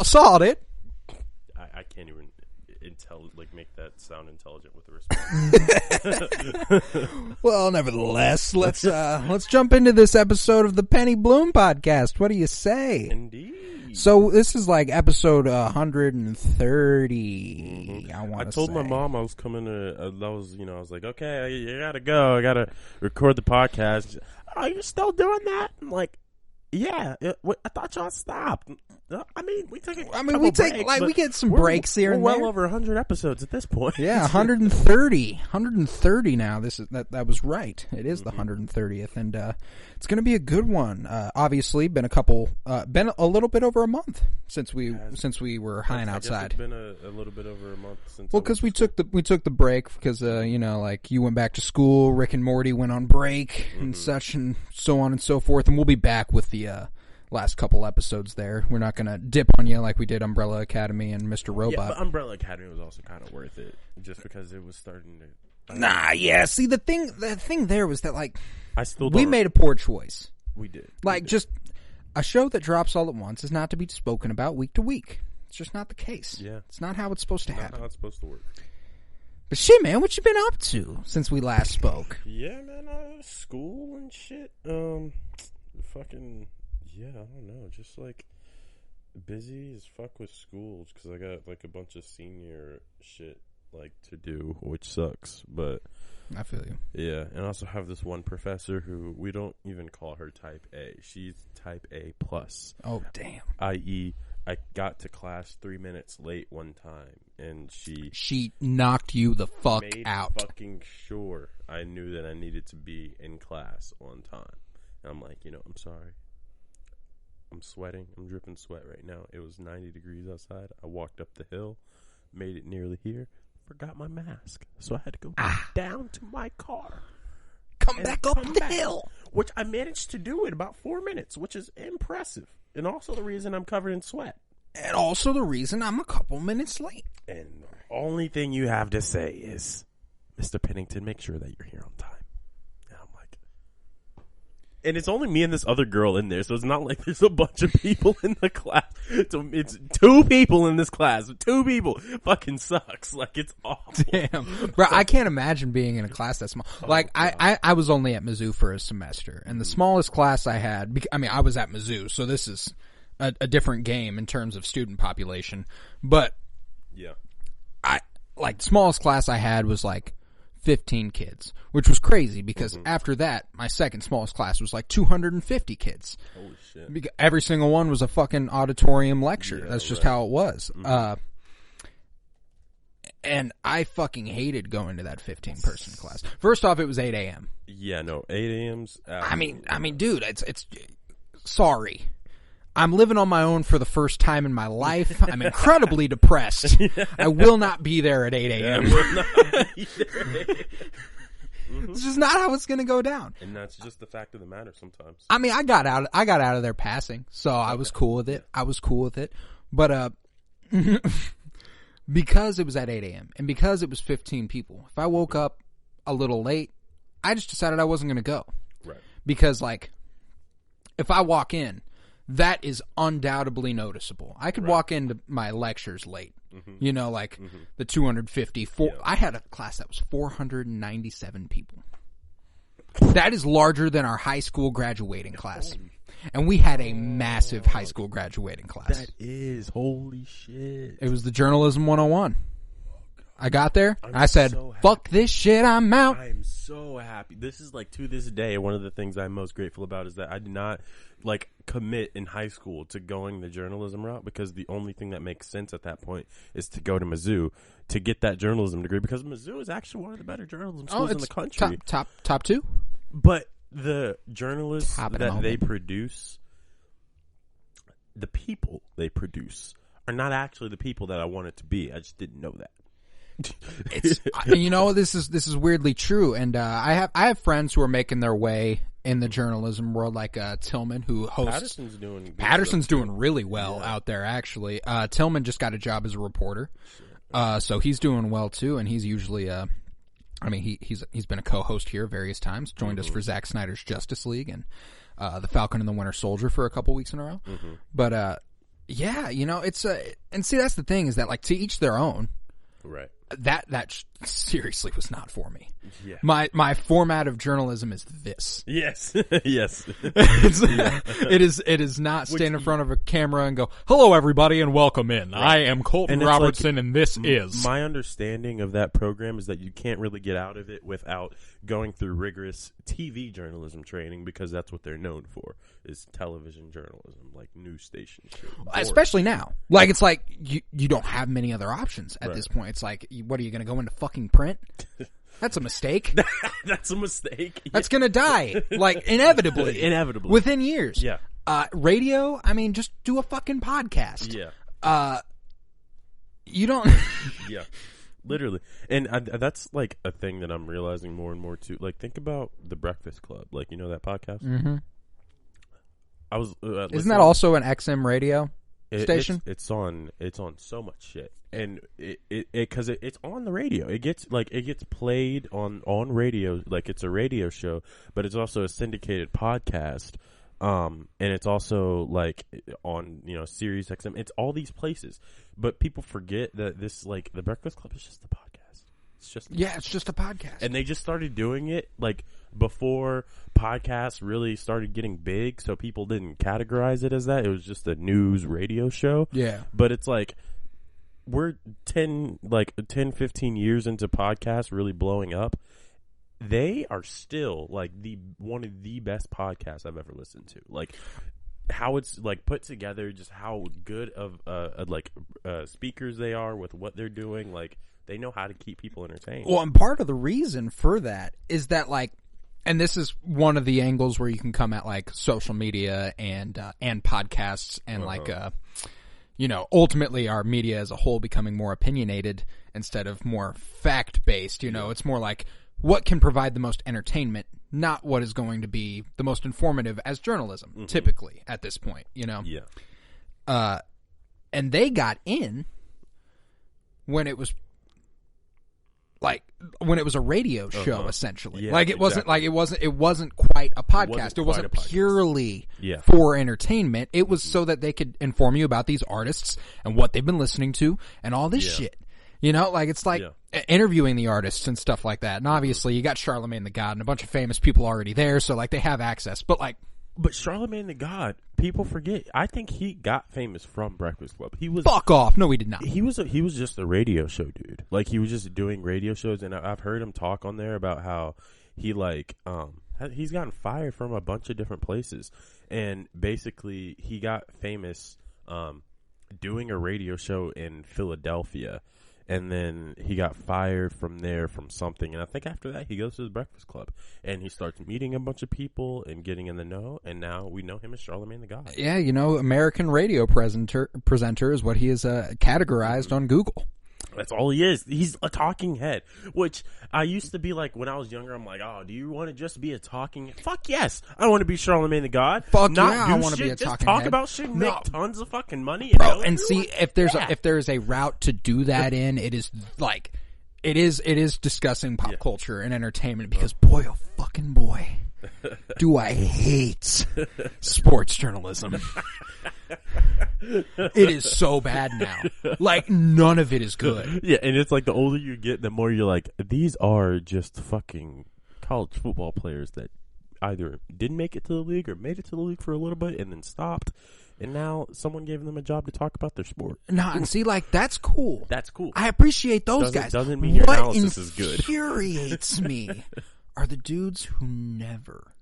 Solid it. I can't even make that sound intelligent with the response. Well, nevertheless, let's jump into this episode of the Penny Bloom podcast. What do you say? Indeed. So this is like episode 130. Mm-hmm. I told my mom I was coming to. I was like, okay, I gotta go. I gotta record the podcast. Are you still doing that? I'm like, yeah. I thought y'all stopped. I mean, we take. We get some breaks here and there. Well over 100 episodes at this point. Yeah, 130 now. That was right. It is the 130th, and it's going to be a good one. Obviously, been a little bit over a month since we were high outside. It's been a little bit over a month since. Well, because we took the break because you went back to school, Rick and Morty went on break and such and so on and so forth, and we'll be back with the last couple episodes there. We're not going to dip on you like we did Umbrella Academy and Mr. Robot. Yeah, but Umbrella Academy was also kind of worth it just because it was starting to... See, the thing there was that, like, we made a poor choice. We did. Just a show that drops all at once is not to be spoken about week to week. It's just not the case. Yeah. It's not how it's supposed to happen. Not how it's supposed to work. But shit, man, what you been up to since we last spoke? Yeah, man, school and shit. Fucking... Yeah, I don't know. Just, like, busy as fuck with schools because I got, like, a bunch of senior shit, like, to do, which sucks, but... I feel you. Yeah, and I also have this one professor who we don't even call her type A. She's type A+. Oh, damn. I.e., I got to class 3 minutes late one time, and she knocked you the fuck out. Made fucking sure I knew that I needed to be in class on time. And I'm like, I'm sorry. I'm sweating. I'm dripping sweat right now. It was 90 degrees outside. I walked up the hill, made it nearly here, forgot my mask. So I had to go down to my car. Come back up the hill. Which I managed to do in about 4 minutes, which is impressive. And also the reason I'm covered in sweat. And also the reason I'm a couple minutes late. And the only thing you have to say is, Mr. Pennington, make sure that you're here on time. And it's only me and this other girl in there, so it's not like there's a bunch of people in the class. It's 2 people in this class. 2 people. Fucking sucks. Like, it's awful. Damn. Bro, I can't imagine being in a class that small. Like, I was only at Mizzou for a semester, and the smallest class I had, I was at Mizzou, so this is a different game in terms of student population. But, yeah, the smallest class I had was, like, 15 kids, which was crazy because after that, my second smallest class was like 250 kids. Holy shit. Because every single one was a fucking auditorium lecture. Yeah, that's just how it was. And I fucking hated going to that 15-person class. First off, it was 8 a.m. Yeah, no, 8 a.m.'s... I mean, dude, it's sorry. I'm living on my own for the first time in my life. I'm incredibly depressed. I will not be there at 8 a.m. It's just not how it's going to go down. And that's just the fact of the matter sometimes. I mean, I got out of there passing, so I was cool with it. But because it was at 8 a.m. and because it was 15 people, if I woke up a little late, I just decided I wasn't going to go. Right. Because, like, if I walk in, that is undoubtedly noticeable. I could walk into my lectures late, the 254. I had a class that was 497 people. That is larger than our high school graduating class. And we had a massive high school graduating class. That is, holy shit. It was the Journalism 101. I got there, I said, fuck this shit, I'm out. I am so happy. This is, like, to this day, one of the things I'm most grateful about is that I did not, like, commit in high school to going the journalism route because the only thing that makes sense at that point is to go to Mizzou to get that journalism degree because Mizzou is actually one of the better journalism schools in the country. Top 2? But the journalists that they produce, the people they produce, are not actually the people that I want it to be. I just didn't know that. It's this is weirdly true, and I have friends who are making their way in the journalism world, like Tillman, who hosts. Patterson's doing really well out there. Actually, Tillman just got a job as a reporter, so he's doing well too, and he's usually he's been a co-host here various times. Joined us for Zack Snyder's Justice League and the Falcon and the Winter Soldier for a couple weeks in a row, but Yeah, it's and see, that's the thing is that, like, to each their own. Right. That seriously was not for me. Yeah. My format of journalism is this. Yes. Yes. It is not stand in front of a camera and go, "Hello everybody and welcome in. Right. I am Colton Robertson and this is." My understanding of that program is that you can't really get out of it without going through rigorous TV journalism training, because that's what they're known for, is television journalism, like news stations. Especially now. Like, it's like you don't have many other options at this point. It's like, what are you going to go into fucking print? That's a mistake. That's a mistake. That's going to die. Like, inevitably. Inevitably. Within years. Yeah. Radio, I mean, just do a fucking podcast. Yeah. You don't. Yeah. Literally. And that's, like, a thing that I'm realizing more and more, too. Like, think about The Breakfast Club. Like, you know that podcast? Mm-hmm. I was Isn't that also an XM radio station? It's on so much shit. And because it's on the radio. It gets played on radio, like it's a radio show, but it's also a syndicated podcast. And it's also like on, Sirius XM. It's all these places. But people forget that this, like, The Breakfast Club is just a podcast. It's just a podcast. And they just started doing it like before podcasts really started getting big, so people didn't categorize it as that. It was just a news radio show. Yeah. But it's like we're 10, 15 years into podcasts really blowing up. They are still like one of the best podcasts I've ever listened to. Like how it's like put together, just how good of speakers they are with what they're doing. Like they know how to keep people entertained. Well, and part of the reason for that is that, like, and this is one of the angles where you can come at like social media and podcasts and ultimately our media as a whole becoming more opinionated instead of more fact-based. It's more like what can provide the most entertainment, not what is going to be the most informative as journalism, typically at this point, Yeah. And they got in when it was a radio show, essentially. Yeah, like it wasn't quite a podcast. It wasn't purely for entertainment. It was so that they could inform you about these artists and what they've been listening to and all this shit. It's like interviewing the artists and stuff like that. And obviously you got Charlamagne the God and a bunch of famous people already there, so like they have access. But Charlamagne the God, people forget. I think he got famous from Breakfast Club. He was fuck off. No, he did not. He was just a radio show dude. Like he was just doing radio shows, and I've heard him talk on there about how he he's gotten fired from a bunch of different places, and basically he got famous doing a radio show in Philadelphia. And then he got fired from there from something. And I think after that, he goes to the Breakfast Club. And he starts meeting a bunch of people and getting in the know. And now we know him as Charlamagne the God. Yeah, American radio presenter is what he is categorized on Google. That's all he is. He's a talking head, which I used to be like when I was younger. I'm like, oh, do you want to just be a talking head? Fuck yes. I want to be Charlamagne the God. Fuck yeah, I want to be a talking head. Talk about shit and make tons of fucking money. Bro, and see, if there's a route to do that in, it is like, it is discussing pop culture and entertainment because boy, oh fucking boy, do I hate sports journalism. It is so bad now. Like, none of it is good. Yeah, and it's like the older you get, the more you're like, these are just fucking college football players that either didn't make it to the league or made it to the league for a little bit and then stopped. And now someone gave them a job to talk about their sport. Nah, and see, like, that's cool. That's cool. I appreciate those guys. Doesn't mean your analysis is good. What infuriates me are the dudes who never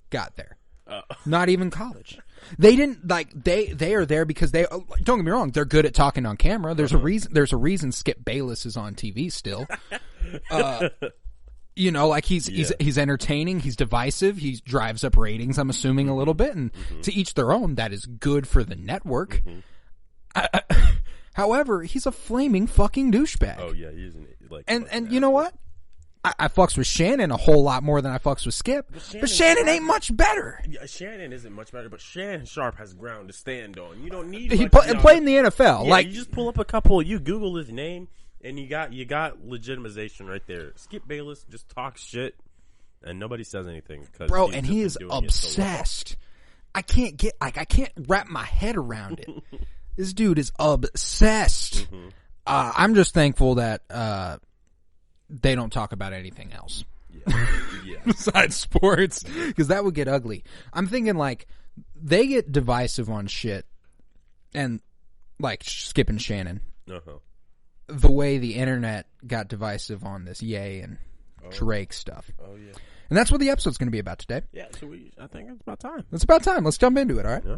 got there. Not even college. They didn't they are there because they don't get me wrong, they're good at talking on camera. There's a reason Skip Bayless is on TV still. He's entertaining, he's divisive, he drives up ratings, I'm assuming a little bit, and to each their own, that is good for the network. However, he's a flaming fucking douchebag. Oh yeah, he isn't and you know what? I fucks with Shannon a whole lot more than I fucks with Skip. But Shannon ain't much better. Yeah, Shannon isn't much better, but Shannon Sharp has ground to stand on. You don't need He played in the NFL. Yeah, you just pull up a couple, you Google his name, and you got legitimization right there. Skip Bayless just talks shit, and nobody says anything. Bro, and he is obsessed. I can't wrap my head around it. This dude is obsessed. Mm-hmm. I'm just thankful that they don't talk about anything else. Yeah. Besides sports, because that would get ugly. I'm thinking like they get divisive on shit, and like Skip and Shannon. Uh-huh. The way the internet got divisive on this Ye and Drake stuff. Oh yeah. And that's what the episode's going to be about today. Yeah, so I think it's about time. It's about time. Let's jump into it, all right? Yeah.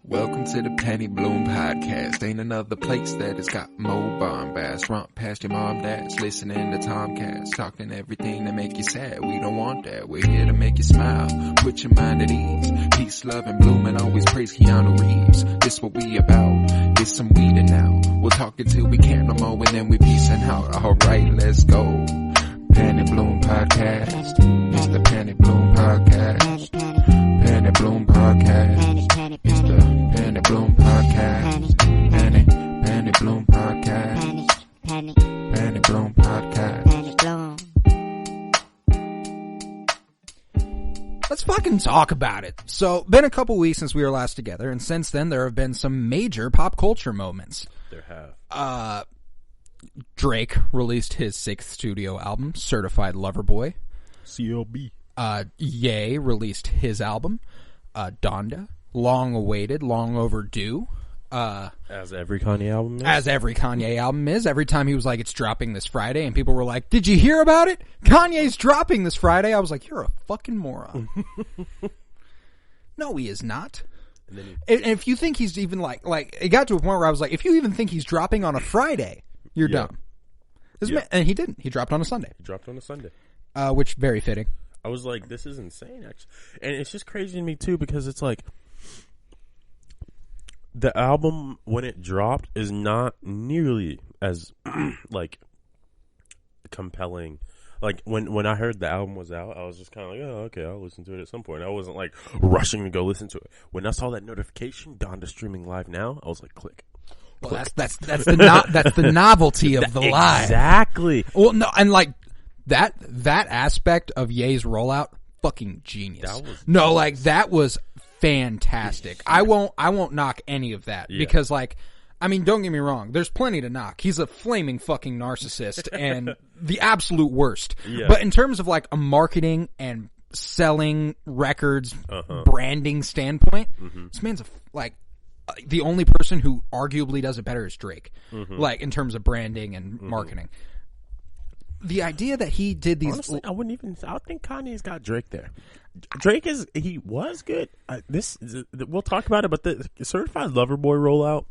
Welcome to the Penny Bloom Podcast. Ain't another place that has got more bombast. Romp past your mom, dads, listening to Tomcats, talking everything that make you sad. We don't want that. We're here to make you smile. Put your mind at ease. Peace, love, and bloom, and always praise Keanu Reeves. This what we about. Get some weed and now. We'll talk until we can't no more, and then we peacing out. All right, let's go. Penny Bloom Podcast. It's the Penny Bloom Podcast. Penny Bloom Podcast. It's the Penny Bloom Podcast. Penny Bloom Podcast. Penny Bloom Podcast. Let's fucking talk about it. So, been a couple weeks since we were last together, and since then there have been some major pop culture moments. There have. Drake released his 6th studio album, Certified Lover Boy. CLB. Ye released his album, Donda. Long awaited, long overdue. As every Kanye album is? As every Kanye album is. Every time he was like, it's dropping this Friday, and people were like, did you hear about it? Kanye's dropping this Friday. I was like, you're a fucking moron. No, he is not. And if you think he's even like, it got to a point where I was like, if you even think he's dropping on a Friday, you're dumb. And he didn't. He dropped on a Sunday. Which, very fitting. I was like, this is insane, actually. And it's just crazy to me, too, because it's like, the album, when it dropped, is not nearly as, like, compelling. Like, when I heard the album was out, I was just kind of like, oh, okay, I'll listen to it at some point. I wasn't, like, rushing to go listen to it. When I saw that notification, Donda streaming live now, I was like, click. Well, that's the novelty of the live. Exactly. Well, no, and, like, that aspect of Ye's rollout, fucking genius. That was fantastic. I won't knock any of that because, like, I mean, don't get me wrong. There's plenty to knock. He's a flaming fucking narcissist and the absolute worst. Yeah. But in terms of like a marketing and selling records, branding standpoint, this man's the only person who arguably does it better is Drake. Like in terms of branding and marketing. The idea that he did these... Honestly, I think Kanye's got Drake there. Drake he was good. We'll talk about it, but the Certified Lover Boy rollout,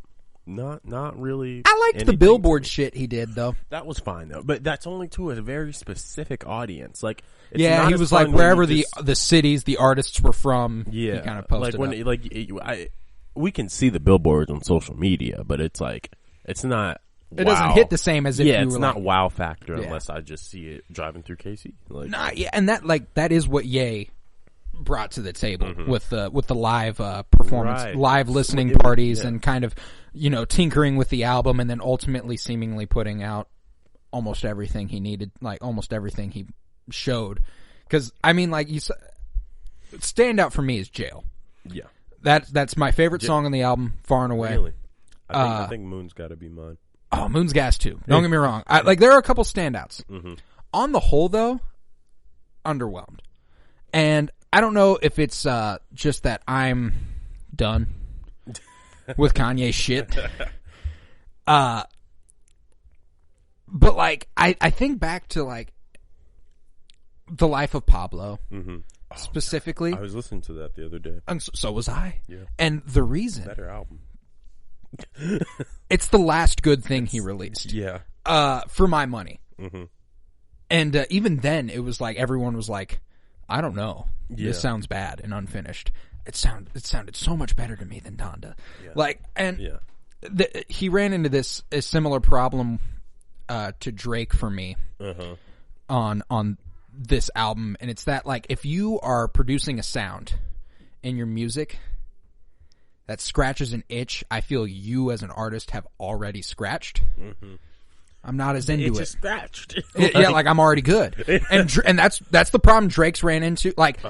not really. I liked the Billboard shit he did, though. That was fine, though. But that's only to a very specific audience. Like, he was like wherever the cities, the artists were from, he kind of posted we can see the billboards on social media, but it's like, it's not... It doesn't hit the same as if you were it's not wow factor unless I just see it driving through KC. And that is what Ye brought to the table with the live performance, live listening parties, and kind of tinkering with the album, and then ultimately seemingly putting out almost everything he needed, like almost everything he showed. Because I mean, like standout for me is Jail. Yeah, that's my favorite song on the album, far and away. Really, I think Moon's got to be mine. Oh, Moon's gas too. Don't get me wrong. There are a couple standouts. On the whole, though, underwhelmed. And I don't know if it's just that I'm done with Kanye shit. But I think back to The Life of Pablo specifically. I was listening to that the other day. And so was I. Yeah. And the reason... Better album. It's the last good thing he released. Yeah. For my money. And even then, it was like everyone was like, I don't know. Yeah. This sounds bad and unfinished. It sounded so much better to me than Donda. Yeah. He ran into a similar problem to Drake for me on this album, and it's that if you are producing a sound in your music, that scratches an itch I feel you as an artist have already scratched. Mm-hmm. I'm not as into it. It's just scratched. Yeah, like I'm already good. And that's the problem Drake's ran into. Like,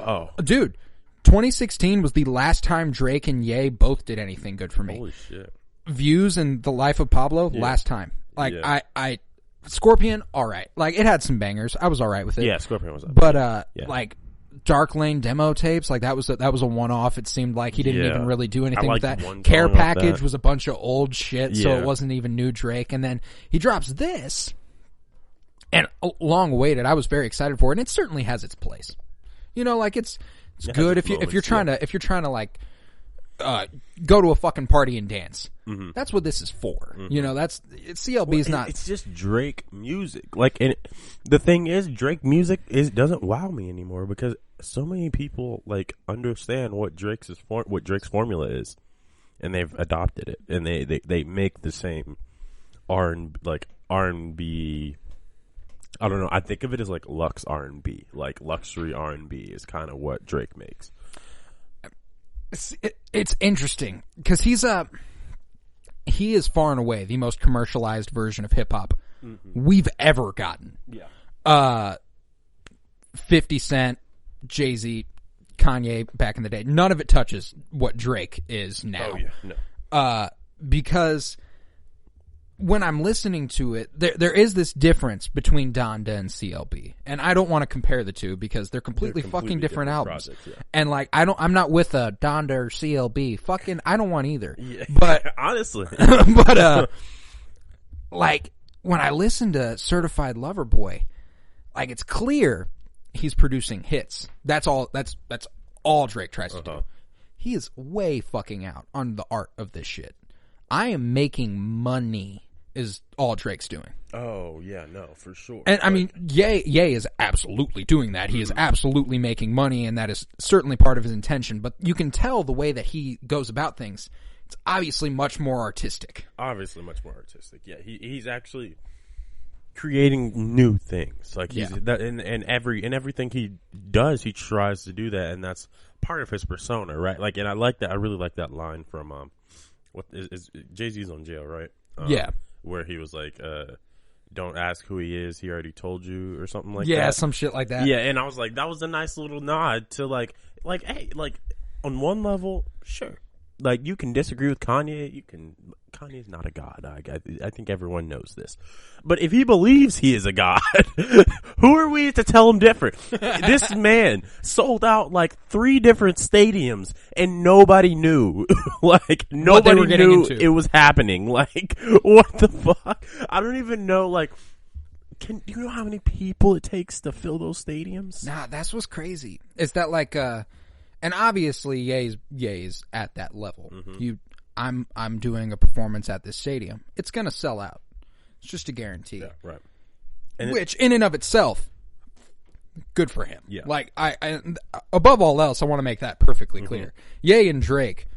dude, 2016 was the last time Drake and Ye both did anything good for me. Holy shit. Views and The Life of Pablo, last time. Like, I Scorpion, alright. Like, it had some bangers. I was alright with it. Yeah, Scorpion was up. But, like, Dark Lane demo tapes, like that was a one-off. It seemed like he didn't even really do anything with that. Care Package was a bunch of old shit, so it wasn't even new Drake. And then he drops this, and long awaited. I was very excited for it, and it certainly has its place. You know, like it's good if you're trying to like go to a fucking party and dance. Mm-hmm. That's what this is for. Mm-hmm. You know, CLB is not. It's just Drake music. Like, and the thing is, Drake music doesn't wow me anymore because so many people like understand what Drake's formula is, and they've adopted it, and they make the same R&B. I don't know. I think of it as like luxe R&B, like luxury R&B is kind of what Drake makes. It's interesting because he is far and away the most commercialized version of hip hop we've ever gotten. Yeah. 50 Cent, Jay-Z, Kanye back in the day. None of it touches what Drake is now. Oh yeah, no. Because when I'm listening to it, there is this difference between Donda and CLB, and I don't want to compare the two because they're completely fucking different albums. Projects, yeah. And like, I'm not with a Donda or CLB. Fucking, I don't want either. Yeah. But honestly, like when I listen to Certified Lover Boy, like it's clear he's producing hits. That's all. That's all Drake tries to do. He is way fucking out on the art of this shit. I am making money. Is all Drake's doing. Oh, yeah, no, for sure. And, I mean, Ye is absolutely doing that. He is absolutely making money, and that is certainly part of his intention. But you can tell the way that he goes about things. It's obviously much more artistic. Yeah, he's actually creating new things. Like, he's that, and everything he does, he tries to do that, and that's part of his persona, right? Like, and I like that. I really like that line from, what is Jay-Z's on Jail, right? Yeah. Where he was like, don't ask who he is, he already told you, or something like that. Yeah, some shit like that. Yeah, and I was like, that was a nice little nod to like, hey, like, on one level, sure. Like, you can disagree with Kanye, Kanye's not a god. I think everyone knows this. But if he believes he is a god, who are we to tell him different? This man sold out like 3 different stadiums and nobody knew. Like, nobody knew it was happening. Like, what the fuck? I don't even know, like, do you know how many people it takes to fill those stadiums? Nah, that's what's crazy. Is that like, and obviously Ye's at that level. Mm-hmm. I'm doing a performance at this stadium. It's gonna sell out. It's just a guarantee. Yeah, right. Which, in and of itself, good for him. Yeah. Like, I above all else, I want to make that perfectly clear. Ye and Drake,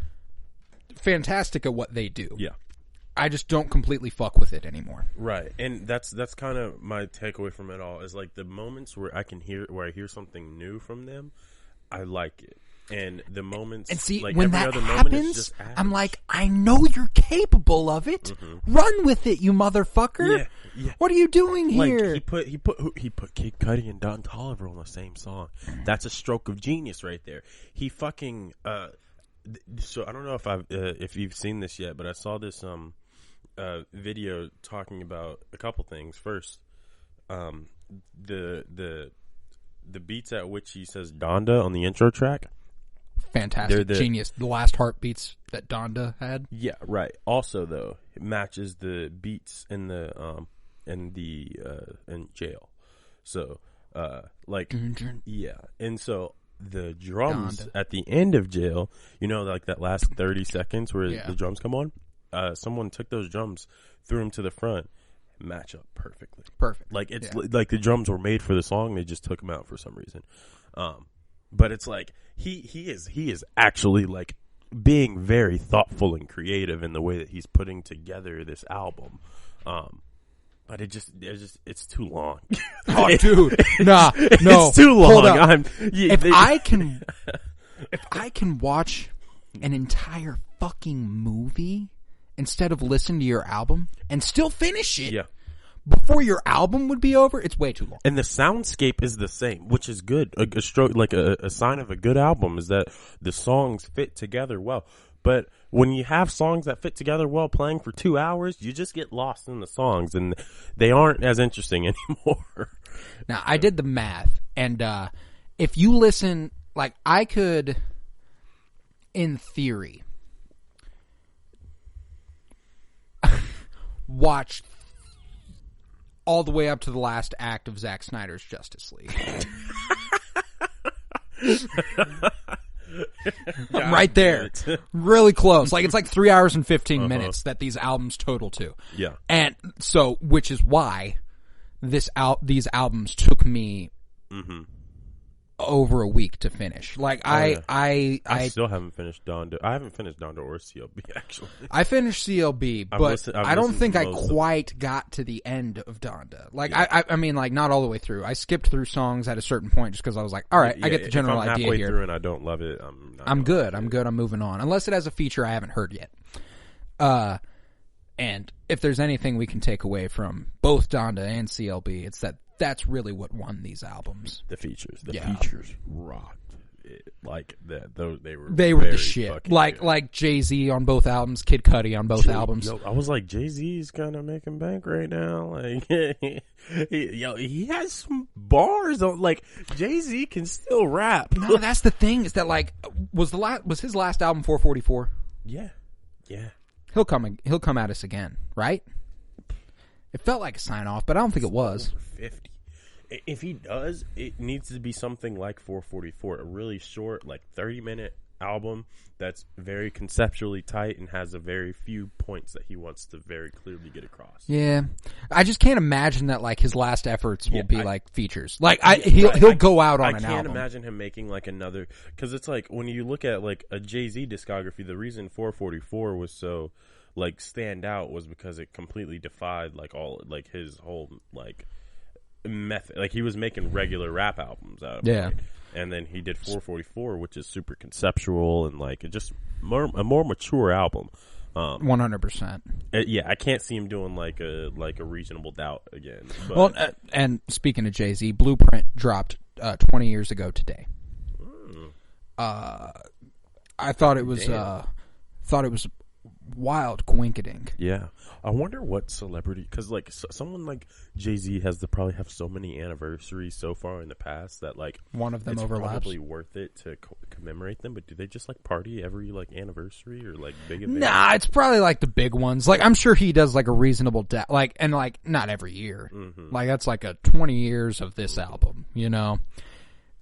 fantastic at what they do. Yeah. I just don't completely fuck with it anymore. Right. And that's kind of my takeaway from it all, is like the moments where I hear something new from them, I like it. And the moments, and see, like, when that happens, I'm like, I know you're capable of it. Mm-hmm. Run with it, you motherfucker. Yeah, yeah. What are you doing here? Like, he put Kid Cudi and Don Toliver on the same song. That's a stroke of genius right there. He fucking so I don't know if you've seen this yet, but I saw this video talking about a couple things. First, the beats at which he says Donda on the intro track. Fantastic, genius. The last heartbeats that Donda had. Yeah, right. Also, though, it matches the beats in Jail. So, like, yeah. And so the drums Donda. At the end of Jail, you know, like that last 30 seconds where the drums come on. Someone took those drums, threw them to the front, match up perfectly. Perfect. Like, it's like the drums were made for the song. They just took them out for some reason. But it's like he is actually like being very thoughtful and creative in the way that he's putting together this album. But it's too long. Oh, dude, no, it's too long. Hold up. If I can watch an entire fucking movie instead of listen to your album and still finish it. Yeah. Before your album would be over, it's way too long. And the soundscape is the same, which is good. A sign of a good album is that the songs fit together well. But when you have songs that fit together well playing for 2 hours, you just get lost in the songs, and they aren't as interesting anymore. Now, I did the math, and if you listen, like, I could, in theory, watch all the way up to the last act of Zack Snyder's Justice League. I'm right there. Really close. Like, it's like 3 hours and 15 minutes that these albums total to. Yeah. And so, which is why these albums took me over a week to finish. Like, I still haven't finished Donda. I haven't finished Donda or CLB, actually. I finished CLB, but I don't think I quite got to the end of Donda. Like, yeah. I mean, like, not all the way through. I skipped through songs at a certain point just because I was like, all right, I get the general idea here. If I'm halfway through and I don't love it, I'm good. I'm moving on. Unless it has a feature I haven't heard yet. And if there's anything we can take away from both Donda and CLB, it's that that's really what won these albums. The features. The features rocked. Like that, they were the shit. Like Jay-Z on both albums, Kid Cudi on both albums. Yo, I was like, Jay-Z's kind of making bank right now. Like, he has some bars on. Like, Jay-Z can still rap. No, that's the thing. Is that like was his last album 444? Yeah. He'll come at us again, right? It felt like a sign off, but I don't think it was. 50. If he does, it needs to be something like 444, a really short, like 30-minute album that's very conceptually tight and has a very few points that he wants to very clearly get across. Yeah, I just can't imagine that like his last efforts will be like features. Like he'll go out on an album. I can't imagine him making like another, because it's like when you look at like a Jay-Z discography, the reason 444 was so like stand out was because it completely defied like all like his whole like method. Like he was making regular rap albums out of it. And then he did 444, which is super conceptual and like just a more mature album. 100%. Yeah, I can't see him doing like a Reasonable Doubt again. But. Well, and speaking of Jay-Z, Blueprint dropped 20 years ago today. I thought it was wild coinkydink. Yeah. I wonder what celebrity, because like someone like Jay-Z has to probably have so many anniversaries so far in the past that like one of them overlaps. It's probably worth it to commemorate them, but do they just like party every like anniversary or like big event? Nah, it's probably like the big ones. Like I'm sure he does like a Reasonable Doubt, like, and like not every year. Mm-hmm. Like that's like a 20 years of this album, you know?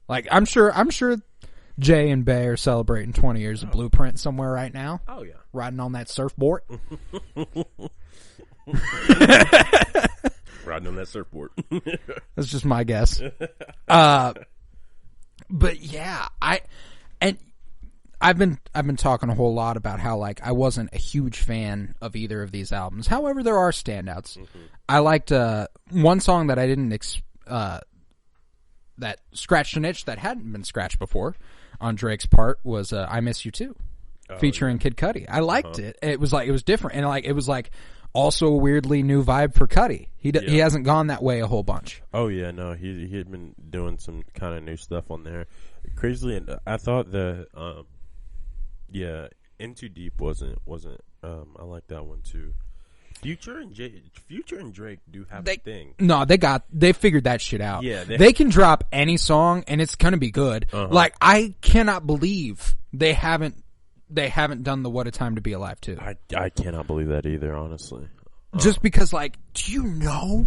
Like I'm sure Jay and Bay are celebrating 20 years of Blueprint somewhere right now. Oh yeah. Riding on that surfboard. Riding on that surfboard. That's just my guess. But yeah, I've been talking a whole lot about how like I wasn't a huge fan of either of these albums. However, there are standouts. Mm-hmm. I liked one song that I didn't that scratched an itch that hadn't been scratched before on Drake's part was I Miss You Too. Featuring Kid Cudi. I liked it. It was different, and like it was like also a weirdly new vibe for Cudi. He hasn't gone that way a whole bunch. Oh yeah, no, he had been doing some kind of new stuff on there. Crazily, and I thought the In Too Deep wasn't. I like that one too. Future and Drake do have a thing. No, they figured that shit out. Yeah, they can drop any song and it's gonna be good. Like I cannot believe they haven't done the What a Time to Be Alive too. I cannot believe that either, honestly. Just because, like, do you know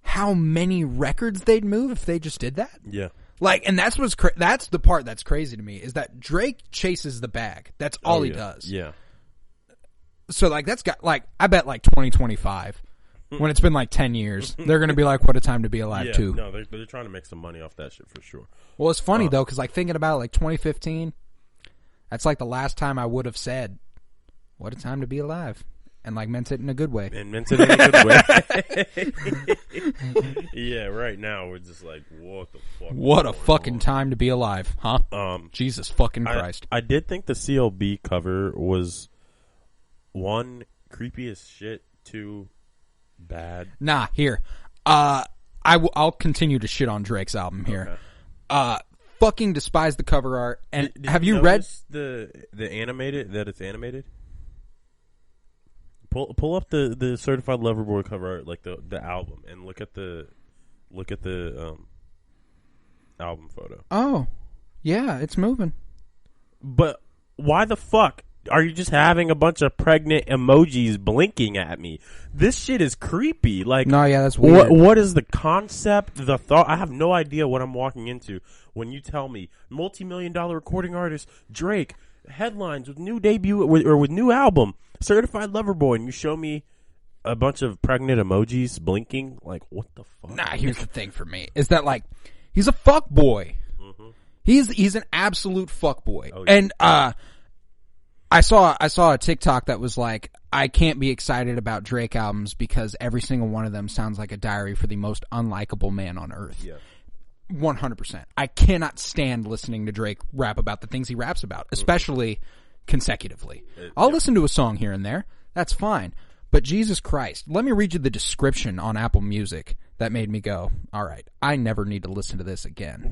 how many records they'd move if they just did that? Yeah. Like, and that's that's the part that's crazy to me is that Drake chases the bag. That's all he does. Yeah. So like that's got like I bet like 2025 when it's been like 10 years they're gonna be like What a Time to Be Alive too. No, they're trying to make some money off that shit for sure. Well, it's funny though because like thinking about it, like 2015. That's like the last time I would have said, "What a time to be alive," and like meant it in a good way. And meant it in a good way. Yeah, right now we're just like, what the fuck? What a fucking time to be alive, huh? Jesus fucking Christ. I did think the CLB cover was, one, creepy as shit, two, bad. Nah, here. I'll continue to shit on Drake's album here. Okay. Fucking despise the cover art. And did have you read the animated, that it's animated? Pull up the Certified Lover Boy cover art, like the album, and look at the album photo. Oh, yeah, it's moving. But why the fuck are you just having a bunch of pregnant emojis blinking at me? This shit is creepy. Like, no, yeah, that's weird. What is the concept? The thought? I have no idea what I'm walking into when you tell me multi-million-dollar recording artist Drake headlines with new debut or with new album, Certified Lover Boy, and you show me a bunch of pregnant emojis blinking. Like, what the fuck? Nah, here's the thing for me is that, like, he's a fuck boy. Mm-hmm. He's an absolute fuck boy. Oh, yeah. And I saw a TikTok that was like, I can't be excited about Drake albums because every single one of them sounds like a diary for the most unlikable man on earth. Yeah. 100%. I cannot stand listening to Drake rap about the things he raps about, especially consecutively. I'll listen to a song here and there. That's fine. But Jesus Christ, let me read you the description on Apple Music that made me go, all right, I never need to listen to this again.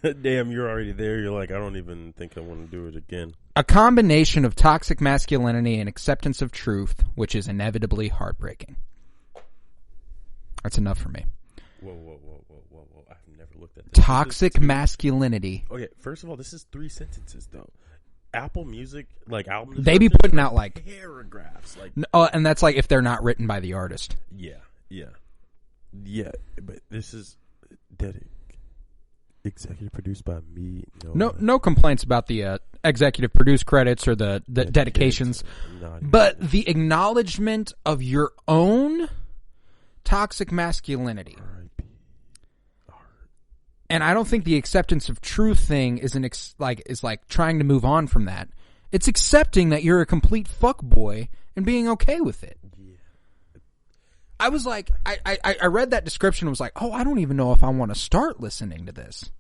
Damn, you're already there. You're like, I don't even think I want to do it again. A combination of toxic masculinity and acceptance of truth, which is inevitably heartbreaking. That's enough for me. Whoa. I've never looked at this. Toxic masculinity. Okay, first of all, this is 3 sentences, though. Apple Music, like, album... They be putting out, like... paragraphs. Like, and that's, like, if they're not written by the artist. Yeah, but this is... executive produced by me. No complaints about the executive produced credits or the dedications, but the acknowledgement of your own toxic masculinity. And I don't think the acceptance of truth thing is like trying to move on from that. It's accepting that you're a complete fuckboy and being okay with it. Yeah. I was like, I read that description and was like, oh, I don't even know if I want to start listening to this.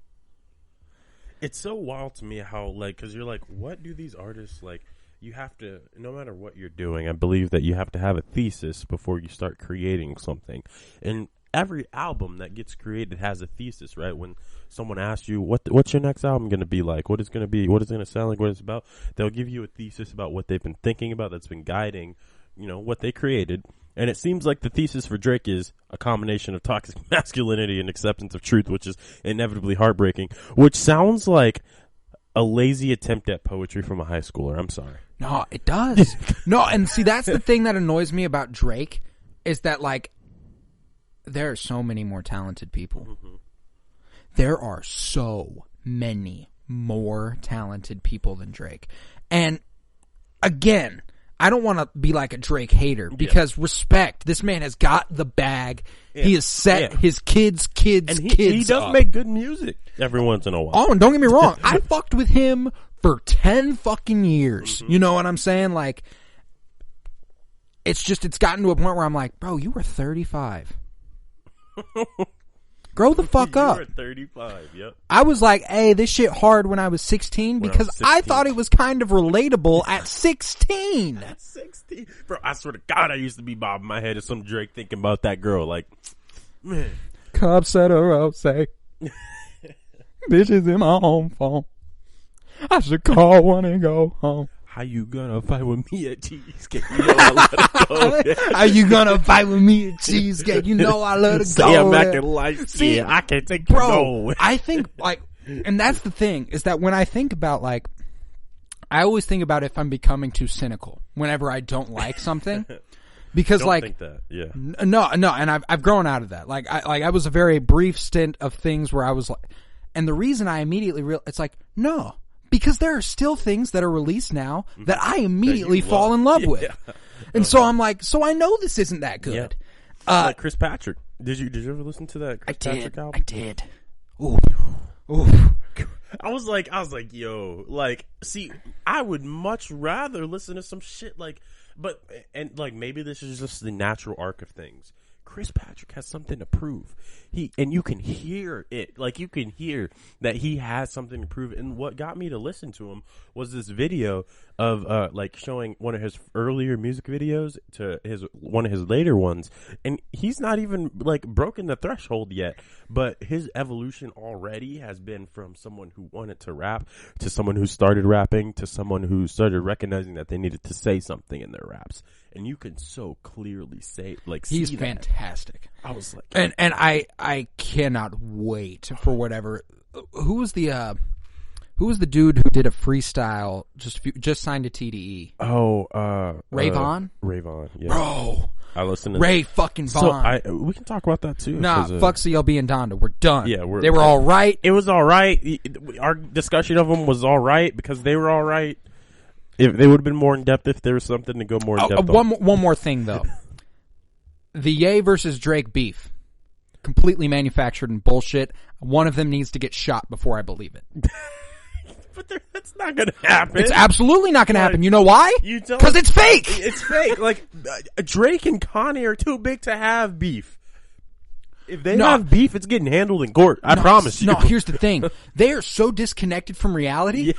It's so wild to me how, like, because you're like, what do these artists, like, you have to, no matter what you're doing, I believe that you have to have a thesis before you start creating something. And every album that gets created has a thesis, right? When someone asks you, what's your next album going to be like? What is going to be? What is it going to sound like? What it's about? They'll give you a thesis about what they've been thinking about that's been guiding, what they created. And it seems like the thesis for Drake is a combination of toxic masculinity and acceptance of truth, which is inevitably heartbreaking, which sounds like a lazy attempt at poetry from a high schooler. I'm sorry. No, it does. No, and see, that's the thing that annoys me about Drake is that, like, there are so many more talented people. Mm-hmm. There are so many more talented people than Drake. And, again... I don't want to be like a Drake hater because respect. This man has got the bag. Yeah. He has set his kids' kids he does make good music every once in a while. Oh, and don't get me wrong. I fucked with him for 10 fucking years. Mm-hmm. You know what I'm saying? Like, it's gotten to a point where I'm like, bro, you were 35. Grow the fuck up. You were 35, yep. I was like, hey, this shit hard when I was 16 because I thought it was kind of relatable at 16. At 16? Bro, I swear to God, I used to be bobbing my head at some Drake thinking about that girl. Like, man. Cups at a rose. Bitches in my home phone. I should call one and go home. How you gonna fight with me at Cheesecake? You know I let it go. How you gonna fight with me at Cheesecake? You know I let it go. See, I'm back in life. See, I can't take you nowhere. I think, like, and that's the thing, is that when I think about, like, I always think about if I'm becoming too cynical whenever I don't like something. Because, don't like, think that. Yeah. No, and I've grown out of that. Like, I was a very brief stint of things where I was like, and the reason I immediately it's like, no. Because there are still things that are released now that I immediately fall in love with. And so I'm like, so I know this isn't that good. Yeah. Like Chris Patrick. Did you ever listen to that Chris Patrick album? I did. Ooh. I was like, yo, like, see, I would much rather listen to some shit like, and like maybe this is just the natural arc of things. Chris Patrick has something to prove. And you can hear it. Like, you can hear that he has something to prove. And what got me to listen to him was this video of, like, showing one of his earlier music videos to one of his later ones. And he's not even, like, broken the threshold yet. But his evolution already has been from someone who wanted to rap to someone who started rapping to someone who started recognizing that they needed to say something in their raps. And you can so clearly say, like, he's see fantastic. I was like, and I cannot wait for whatever. Who was the dude who did a freestyle just signed to TDE? Ray Vaughn. Ray Vaughn, yeah. Bro, I listened to Ray fucking Vaughn. So we can talk about that too. Nah, fuck CLB and Donda. We're done. Yeah, they were all right. It was all right. Our discussion of them was all right because they were all right. If they would have been more in depth, if there was something to go more in depth. One more thing though, the Ye versus Drake beef, completely manufactured and bullshit. One of them needs to get shot before I believe it. But that's not going to happen. It's absolutely not going to happen. You know why? Because it's fake. It's fake. Like, Drake and Kanye are too big to have beef. If they have beef, it's getting handled in court. I promise you. No, here's the thing. They are so disconnected from reality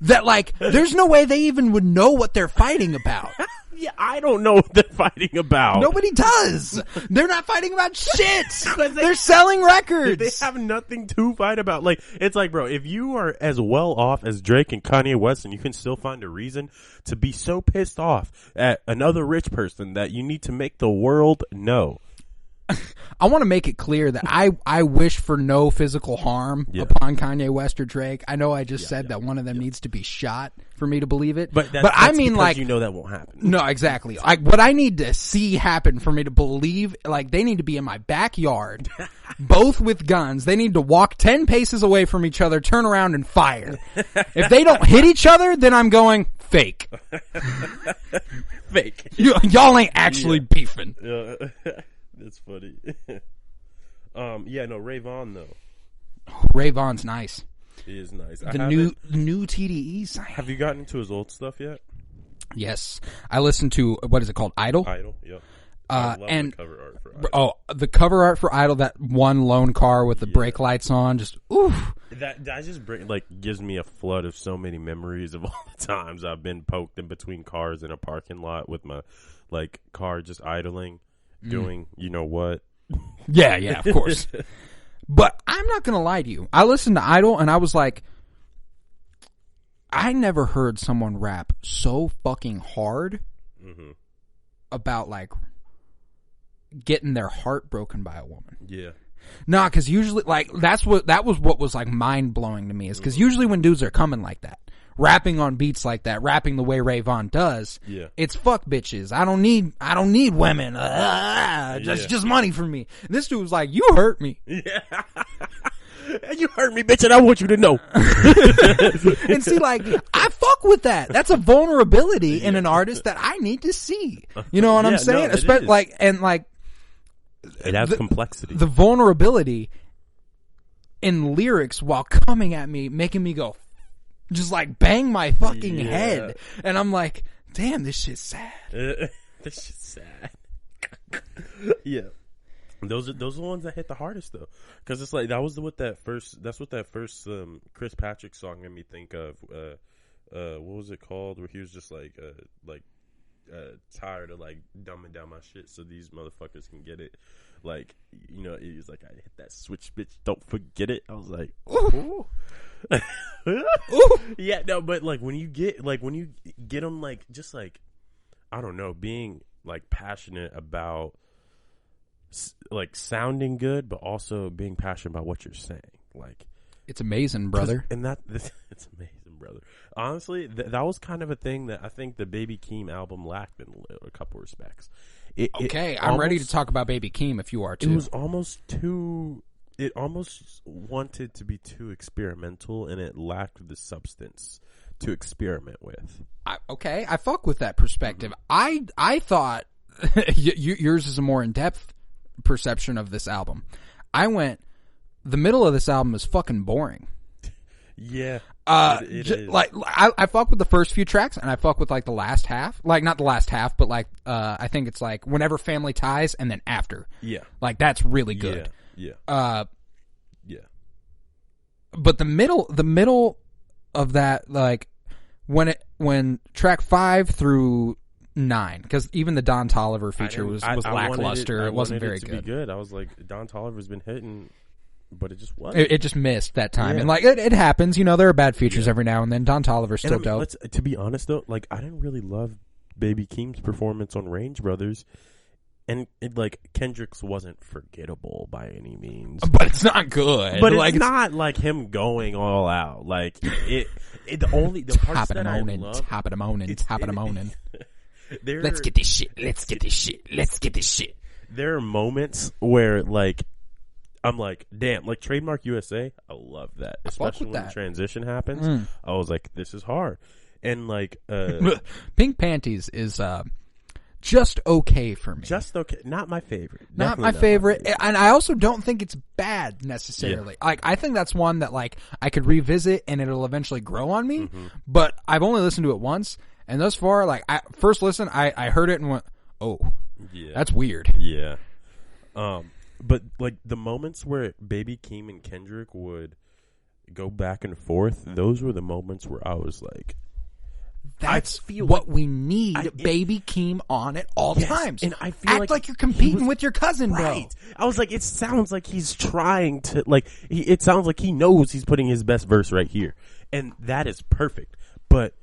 that, like, there's no way they even would know what they're fighting about. Yeah, I don't know what they're fighting about. Nobody does. They're not fighting about shit. They're selling records. They have nothing to fight about. Like, it's like, bro, if you are as well off as Drake and Kanye West and you can still find a reason to be so pissed off at another rich person that you need to make the world know. I want to make it clear that I wish for no physical harm upon Kanye West or Drake. I know I just said that one of them needs to be shot for me to believe it. But I mean, like, you know that won't happen. No, exactly. Like, what I need to see happen for me to believe, like, they need to be in my backyard, both with guns. They need to walk 10 paces away from each other, turn around and fire. If they don't hit each other, then I'm going fake. Fake. Y'all ain't actually beefing. That's funny. Ray Vaughn though. Ray Vaughn's nice. He is nice. The new TDE sign. Have you gotten into his old stuff yet? Yes, I listened to what is it called? Idol. Idol. Yep. I love and the cover art for Idol. The cover art for Idol, that one lone car with the brake lights on, just oof. That just gives me a flood of so many memories of all the times I've been poked in between cars in a parking lot with my car just idling. Doing, you know what? Yeah, of course. But I'm not going to lie to you. I listened to Idol and I was like, I never heard someone rap so fucking hard about, like, getting their heart broken by a woman. Yeah. Nah, because usually, like, that was what was, like, mind-blowing to me, is because usually when dudes are coming like that, rapping on beats like that, rapping the way Ray Vaughn does, it's fuck bitches. I don't need women. Just money for me. And this dude was like, you hurt me. Yeah. You hurt me, bitch, and I want you to know. And see, like, I fuck with that. That's a vulnerability in an artist that I need to see. You know what I'm saying? No, especially it has complexity. The vulnerability in lyrics while coming at me, making me go, just like bang my fucking head. And I'm like, damn, this shit's sad. This shit's sad. Yeah. Those are the ones that hit the hardest though. Cause it's like, that's what that first Chris Patrick song made me think of. What was it called? Where he was just tired of like dumbing down my shit so these motherfuckers can get it. Like, you know, he was like, I hit that switch, bitch, don't forget it. I was like, ooh. Ooh. Yeah, no, but like when you get them, like, just like, I don't know, being like passionate about like sounding good, but also being passionate about what you're saying. Like, it's amazing, brother. And it's amazing, brother. Honestly, that was kind of a thing that I think the Baby Keem album lacked in a couple respects. I'm ready to talk about Baby Keem if you are too. It was almost too. It almost wanted to be too experimental, and it lacked the substance to experiment with. I fuck with that perspective. I thought yours is a more in-depth perception of this album. I went, the middle of this album is fucking boring. Yeah. It is. Like I fuck with the first few tracks, and I fuck with like the last half. Like not the last half, but like I think it's like whenever Family Ties and then After. Yeah. Like that's really good. Yeah. Yeah. But the middle of that, like when track 5 through 9, because even the Don Toliver feature was lackluster. It wasn't very good. Be good. I was like, Don Toliver's been hitting, but it just wasn't. It just missed that time, and like it happens. You know, there are bad features every now and then. Don Toliver's still dope. To be honest though, like I didn't really love Baby Keem's performance on Range Brothers. And like Kendrick's wasn't forgettable by any means, but it's not good. But like, it's not like him going all out. Like the parts that I love, top of the morning. Let's get this shit. There are moments where like I'm like, damn, like Trademark USA. I love that, especially when the transition happens. I was like, this is hard, and like Pink Panties is just okay for me. Just okay. Not my favorite. Not my favorite. And I also don't think it's bad necessarily. Yeah. Like I think that's one that like I could revisit and it'll eventually grow on me. Mm-hmm. But I've only listened to it once, and thus far, like first listen, I heard it and went, "Oh, yeah, that's weird." Yeah. But like the moments where Baby Keem and Kendrick would go back and forth, those were the moments where I was like, that's what we need, Baby Keem on at all times. And I feel like you're competing with your cousin, right. bro. I was like, it sounds like he's trying to, like, it sounds like he knows he's putting his best verse right here. And that is perfect. But,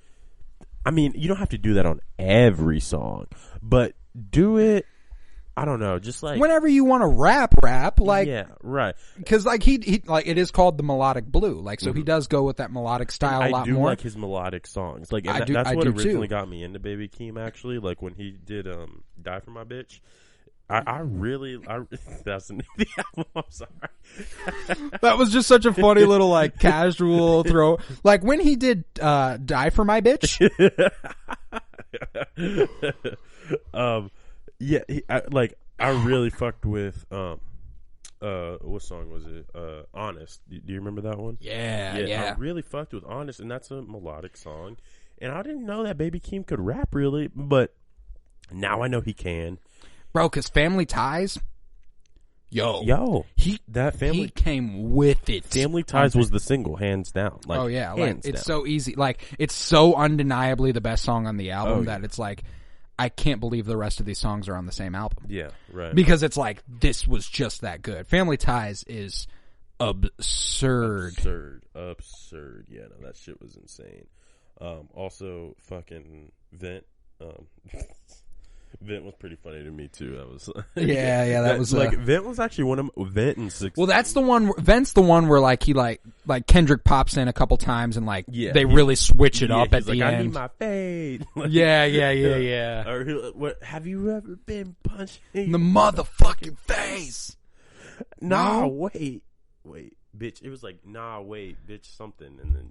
I mean, you don't have to do that on every song. But do it, I don't know, just like whenever you want to rap, like yeah, right. Because like he like it is called the melodic blue, like so he does go with that melodic style a lot more. I do like his melodic songs, like that's what originally got me into Baby Keem. Actually, like when he did "Die for My Bitch," I really that's the name of the album. I'm sorry. That was just such a funny little like casual throw. Like when he did "Die for My Bitch." Yeah, I really fucked with what song was it? Honest. Do you remember that one? Yeah. I really fucked with Honest, and that's a melodic song. And I didn't know that Baby Keem could rap really, but now I know he can. Bro, cause Family Ties. He came with it. Family Ties was the single, hands down. Like, oh yeah, like it's so easy. Like it's so undeniably the best song on the album that it's like, I can't believe the rest of these songs are on the same album. Yeah, right. Because it's like, this was just that good. Family Ties is absurd. Absurd. Yeah, no, that shit was insane. Also, fucking Vent. Vent was pretty funny to me too. That was that was like Vent was actually one of Vent and 16. Well, that's the one. Vent's the one where like he like Kendrick pops in a couple times and like they really switch it up at the end. I need my fade. Yeah. Or what? Have you ever been punched in the motherfucking face? Nah, wait, bitch. It was like wait, bitch, something, and then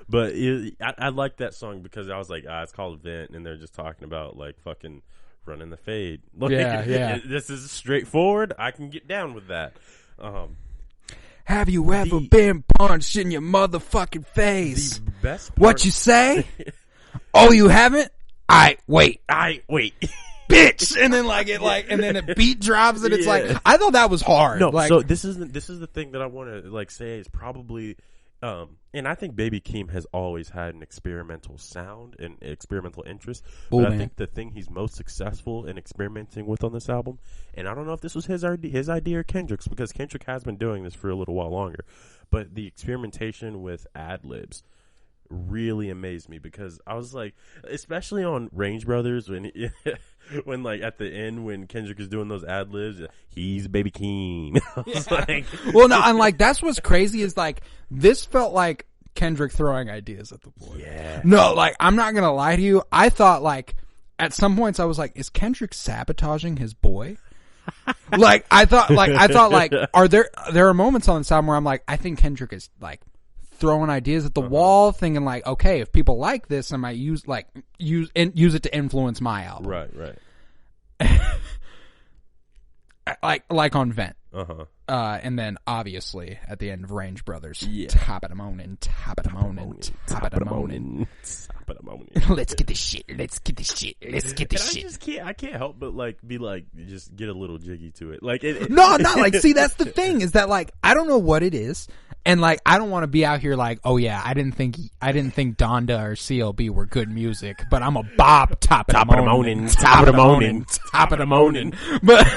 But I like that song because I was like, it's called Vent, and they're just talking about like fucking running the fade. Like, this is straightforward. I can get down with that. Have you ever been punched in your motherfucking face? The best part, what you say? Oh, you haven't? I wait. Bitch, and then and then a beat drops, and it's like, I thought that was hard. No, like, so this is the thing that I want to like say is probably, and I think Baby Keem has always had an experimental sound and experimental interest. But I think the thing he's most successful in experimenting with on this album, and I don't know if this was his idea or Kendrick's, because Kendrick has been doing this for a little while longer, but the experimentation with ad-libs really amazed me, because I was like, especially on Range Brothers, when like at the end when Kendrick is doing those ad libs, he's Baby Keem. Like, well, no, and like that's what's crazy is like this felt like Kendrick throwing ideas at the board. Yeah. No, like I'm not gonna lie to you. I thought like at some points I was like, is Kendrick sabotaging his boy? I thought are there are moments on this album where I'm like, I think Kendrick is like throwing ideas at the wall, thinking like, okay, if people like this, I might use it to influence my album. Right. like on Vent. And then obviously at the end of Range Brothers, top of the morning, top of the morning, top of the morning, top of the morning. Let's get this shit. Let's get this shit. Let's get this shit. I can't help but be just get a little jiggy to it. No, not like. See, that's the thing is that I don't know what it is, and I don't want to be out here oh yeah, I didn't think Donda or CLB were good music, but I'm a bop top of the morning, top of the morning, top of the morning, but.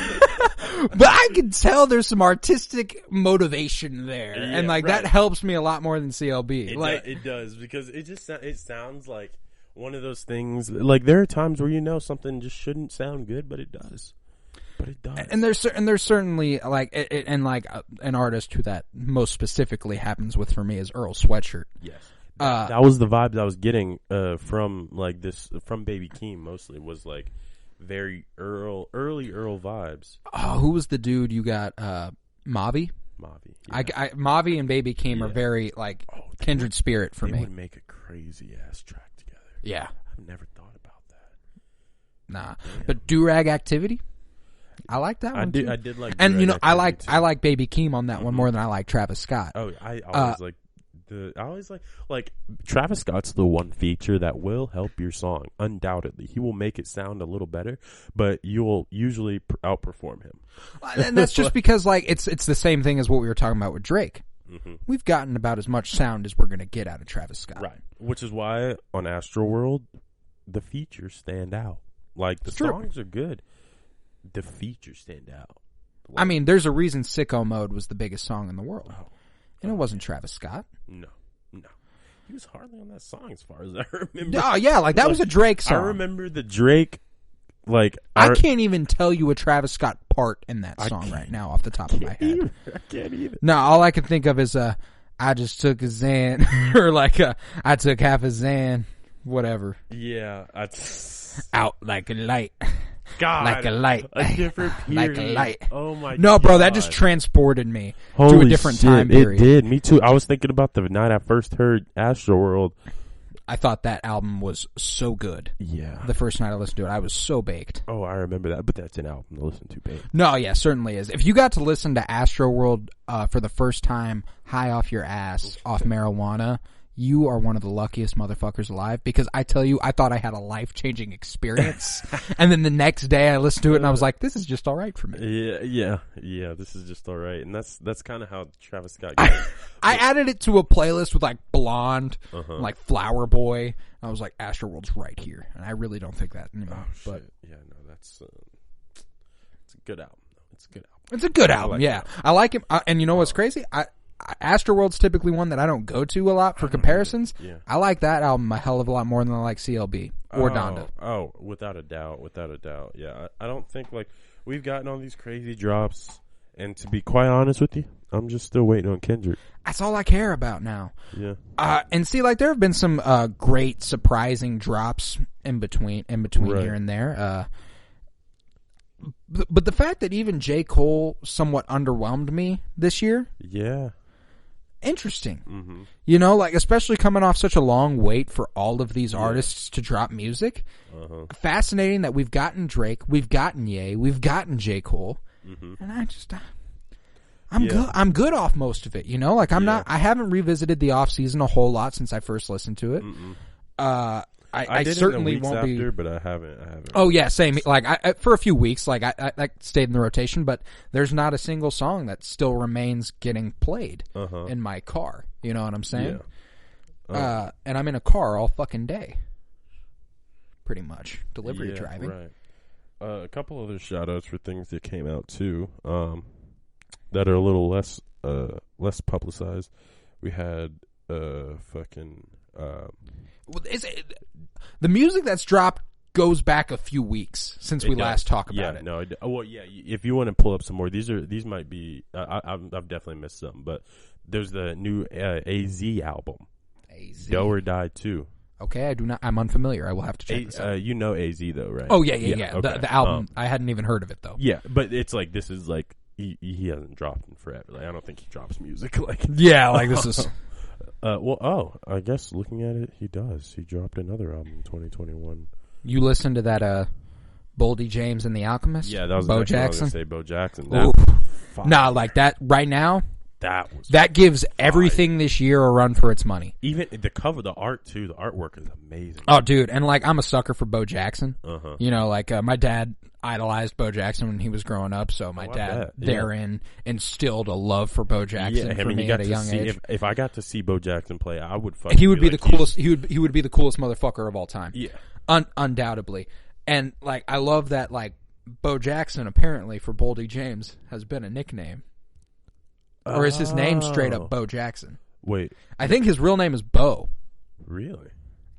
But I can tell there's some artistic motivation there, and that helps me a lot more than CLB. It does because it sounds like one of those things. There are times where something just shouldn't sound good, but it does. And there's certainly an artist who that most specifically happens with for me is Earl Sweatshirt. Yes, that was the vibes I was getting from from Baby Keem mostly was very early Earl vibes. Oh, who was the dude you got? Mavi? Mavi. Yeah. Mavi and Baby Keem are very kindred spirit for me. They would make a crazy ass track together. Yeah. I've never thought about that. Nah. Damn. But Do-Rag Activity? I like that one too. I did like and I like Baby Keem on that one more than I like Travis Scott. Oh, I always like Travis Scott's the one feature that will help your song. Undoubtedly, he will make it sound a little better, but you will usually outperform him. And that's just because it's the same thing as what we were talking about with Drake. Mm-hmm. We've gotten about as much sound as we're going to get out of Travis Scott, right? Which is why on Astroworld, the features stand out. The songs are good, the features stand out. I mean, there's a reason "Sicko Mode" was the biggest song in the world. And it wasn't Travis Scott. No. He was hardly on that song as far as I remember. Oh, yeah, that was a Drake song. I remember the Drake, I can't even tell you a Travis Scott part in that song right now off the top of my head. I can't either. No, all I can think of is, I just took a Xan, or I took half a Xan, whatever. Yeah. Out like a light. God, like a light, a different period. Like a light. Oh my god! No, bro, that just transported me to a different time period. It did. Me too. I was thinking about the night I first heard Astroworld. I thought that album was so good. Yeah. The first night I listened to it, I was so baked. Oh, I remember that. But that's an album to listen to, babe. No, yeah, certainly is. If you got to listen to Astroworld for the first time, high off your ass, off marijuana, you are one of the luckiest motherfuckers alive, because I tell you, I thought I had a life-changing experience. And then the next day I listened to it and I was like, this is just all right for me. Yeah, this is just all right. And that's kind of how Travis Scott goes. I added it to a playlist with Blonde, Flower Boy. I was like, Astroworld's right here. And I really don't think that anymore. Oh, but yeah, no, that's it's a good album. It's a good album, yeah. I like him. And you know what's crazy? Astroworld's typically one that I don't go to a lot for comparisons. Yeah. I like that album a hell of a lot more than I like CLB or Donda. Oh, without a doubt. Yeah, I don't think we've gotten all these crazy drops, and to be quite honest with you, I'm just still waiting on Kendrick. That's all I care about now. Yeah. And see, there have been some great surprising drops in between right. Here and there. But the fact that even J. Cole somewhat underwhelmed me this year. Yeah. Interesting. Mm-hmm. Especially coming off such a long wait for all of these artists to drop music. Fascinating that we've gotten Drake, we've gotten Ye, we've gotten J. Cole, and I'm good off most of it. I haven't revisited the off season a whole lot since I first listened to it. I certainly won't be, but I haven't. Oh yeah, same. I for a few weeks, I stayed in the rotation, but there's not a single song that still remains getting played in my car. You know what I'm saying? Yeah. And I'm in a car all fucking day, pretty much delivery driving. Right. A couple other shout outs for things that came out too, that are a little less publicized. We had the music that's dropped goes back a few weeks since we last talked about it. No, if you want to pull up some more, these might be. I've definitely missed some, but there's the new AZ album, Do or Die 2. Okay, I do not. I'm unfamiliar. I will have to check this out. You know AZ though, right? Oh yeah. Okay. The album, I hadn't even heard of it though. Yeah, but it's this is he hasn't dropped in forever. I don't think he drops music this is. I guess looking at it, he does. He dropped another album in 2021. You listened to that Boldy James and the Alchemist? Yeah, that was Bo the next Jackson. one I was gonna say Bo Jackson. fire. Nah, like that right now. That gives everything this year a run for its money. Even the cover, the art too. The artwork is amazing. Oh, dude, and like I'm a sucker for Bo Jackson. Uh-huh. You know, like my dad idolized Bo Jackson when he was growing up, so my dad therein instilled a love for Bo Jackson for me at a young age. If I got to see Bo Jackson play, I would fucking. He would be the coolest. He would be the coolest motherfucker of all time. Yeah, undoubtedly. And like I love that like Bo Jackson apparently for Boldy James has been a nickname. Or is his name straight up Bo Jackson? Wait. I think his real name is Bo. Really?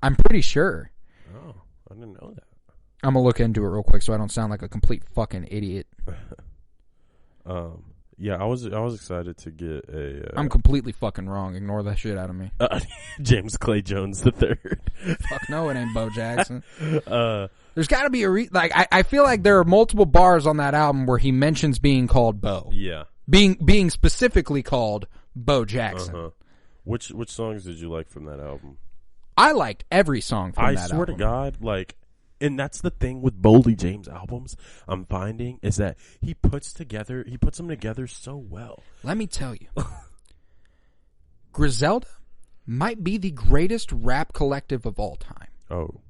I'm pretty sure. Oh, I didn't know that. I'm going to look into it real quick so I don't sound like a complete fucking idiot. Yeah, I was excited to get a... I'm completely fucking wrong. Ignore that shit out of me. James Clay Jones III. Fuck no, it ain't Bo Jackson. There's got to be a... I feel like there are multiple bars on that album where he mentions being called Bo. Yeah. Being specifically called Bo Jackson. Uh-huh. Which songs did you like from that album? I liked every song from that album. I swear to God, like, and that's the thing with Boldy James albums I'm finding is that he puts them together so well. Let me tell you. Griselda might be the greatest rap collective of all time. Oh.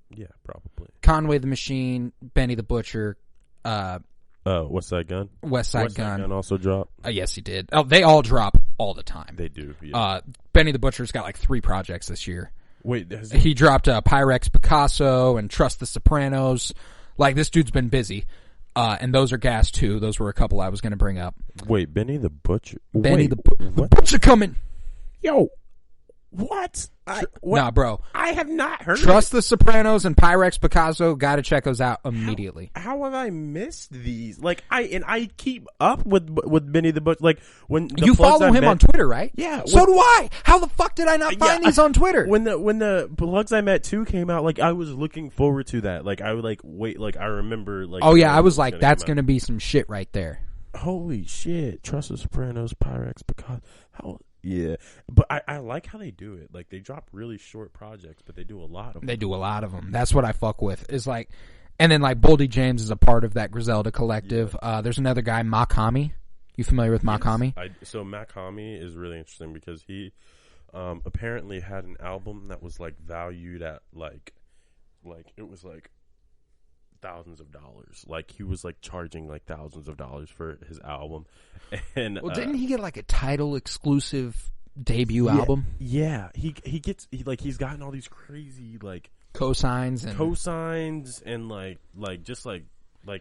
Yeah, probably. Conway the Machine, Benny the Butcher, West Side Gun? West Side Gun also dropped? Yes, he did. Oh, they all drop all the time. They do, yeah. Benny the Butcher's got like 3 projects this year. Wait, he dropped Pyrex Picasso and Trust the Sopranos. Like, this dude's been busy. And those are gas, too. Those were a couple I was going to bring up. Wait, Benny the Butcher? The Butcher coming! Yo! What? Nah, bro. I have not heard Trust the Sopranos and Pyrex Picasso. Gotta check those out immediately. How have I missed these? Like, I keep up with Benny the Butcher. Like, when you follow him on Twitter, right? Yeah. So do I. How the fuck did I not find these on Twitter? When the Plugs I Met 2 came out, like, I was looking forward to that. Like, I would wait. Like, I remember. Like, oh yeah, I was like, that's gonna be some shit right there. Holy shit! Trust the Sopranos, Pyrex Picasso. Yeah, but I like how they do it. Like, they drop really short projects, but they do a lot of them. They do a lot of them. That's what I fuck with. Is like, and then like Boldy James is a part of that Griselda collective. Yeah. There's another guy, Makami. You familiar with Makami? Yes, so Makami is really interesting because he apparently had an album that was like valued at like it was like thousands of dollars. Like, he was like charging like thousands of dollars for his album. And well, didn't he get like a title exclusive debut album? Yeah, he's gotten all these crazy like cosigns and like just like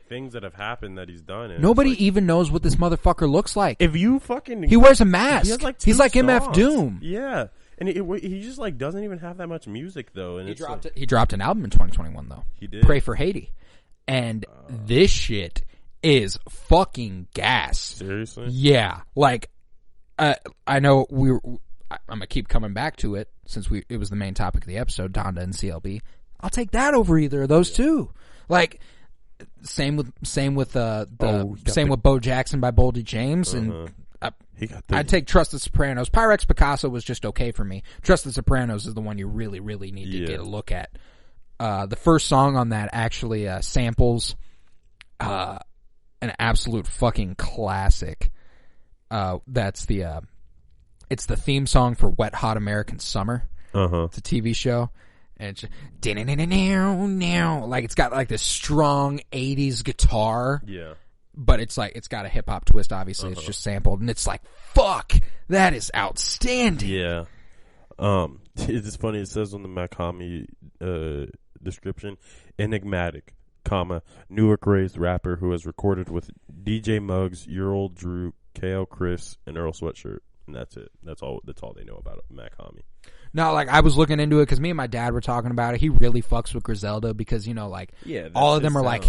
things that have happened that he's done. And nobody even knows what this motherfucker looks like. If you fucking, he wears a mask. He has like he's like songs. MF Doom. Yeah. And he just like doesn't even have that much music though. And he dropped an album in 2021 though. He did. Pray for Haiti. And this shit is fucking gas. Seriously? Yeah. Like, I know I'm gonna keep coming back to it since it was the main topic of the episode, Donda and CLB. I'll take that over either of those two. Like, same with Bo Jackson by Boldy James, and I'd take Trust the Sopranos. Pyrex Picasso was just okay for me. Trust the Sopranos is the one you really, really need to get a look at. The first song on that actually samples an absolute fucking classic. That's it's the theme song for Wet Hot American Summer. It's a TV show. And it's just, like, it's got like this strong 80s guitar. Yeah. But it's like, it's got a hip hop twist, obviously. It's just sampled. And it's like, fuck, that is outstanding. Yeah. It's funny, it says on the Makami description, enigmatic, Newark raised rapper who has recorded with DJ Muggs, Your Old Drew, KL Chris, and Earl Sweatshirt. And that's it. That's all they know about Makami. No, like, I was looking into it because me and my dad were talking about it. He really fucks with Griselda because, you know, like, all of them are like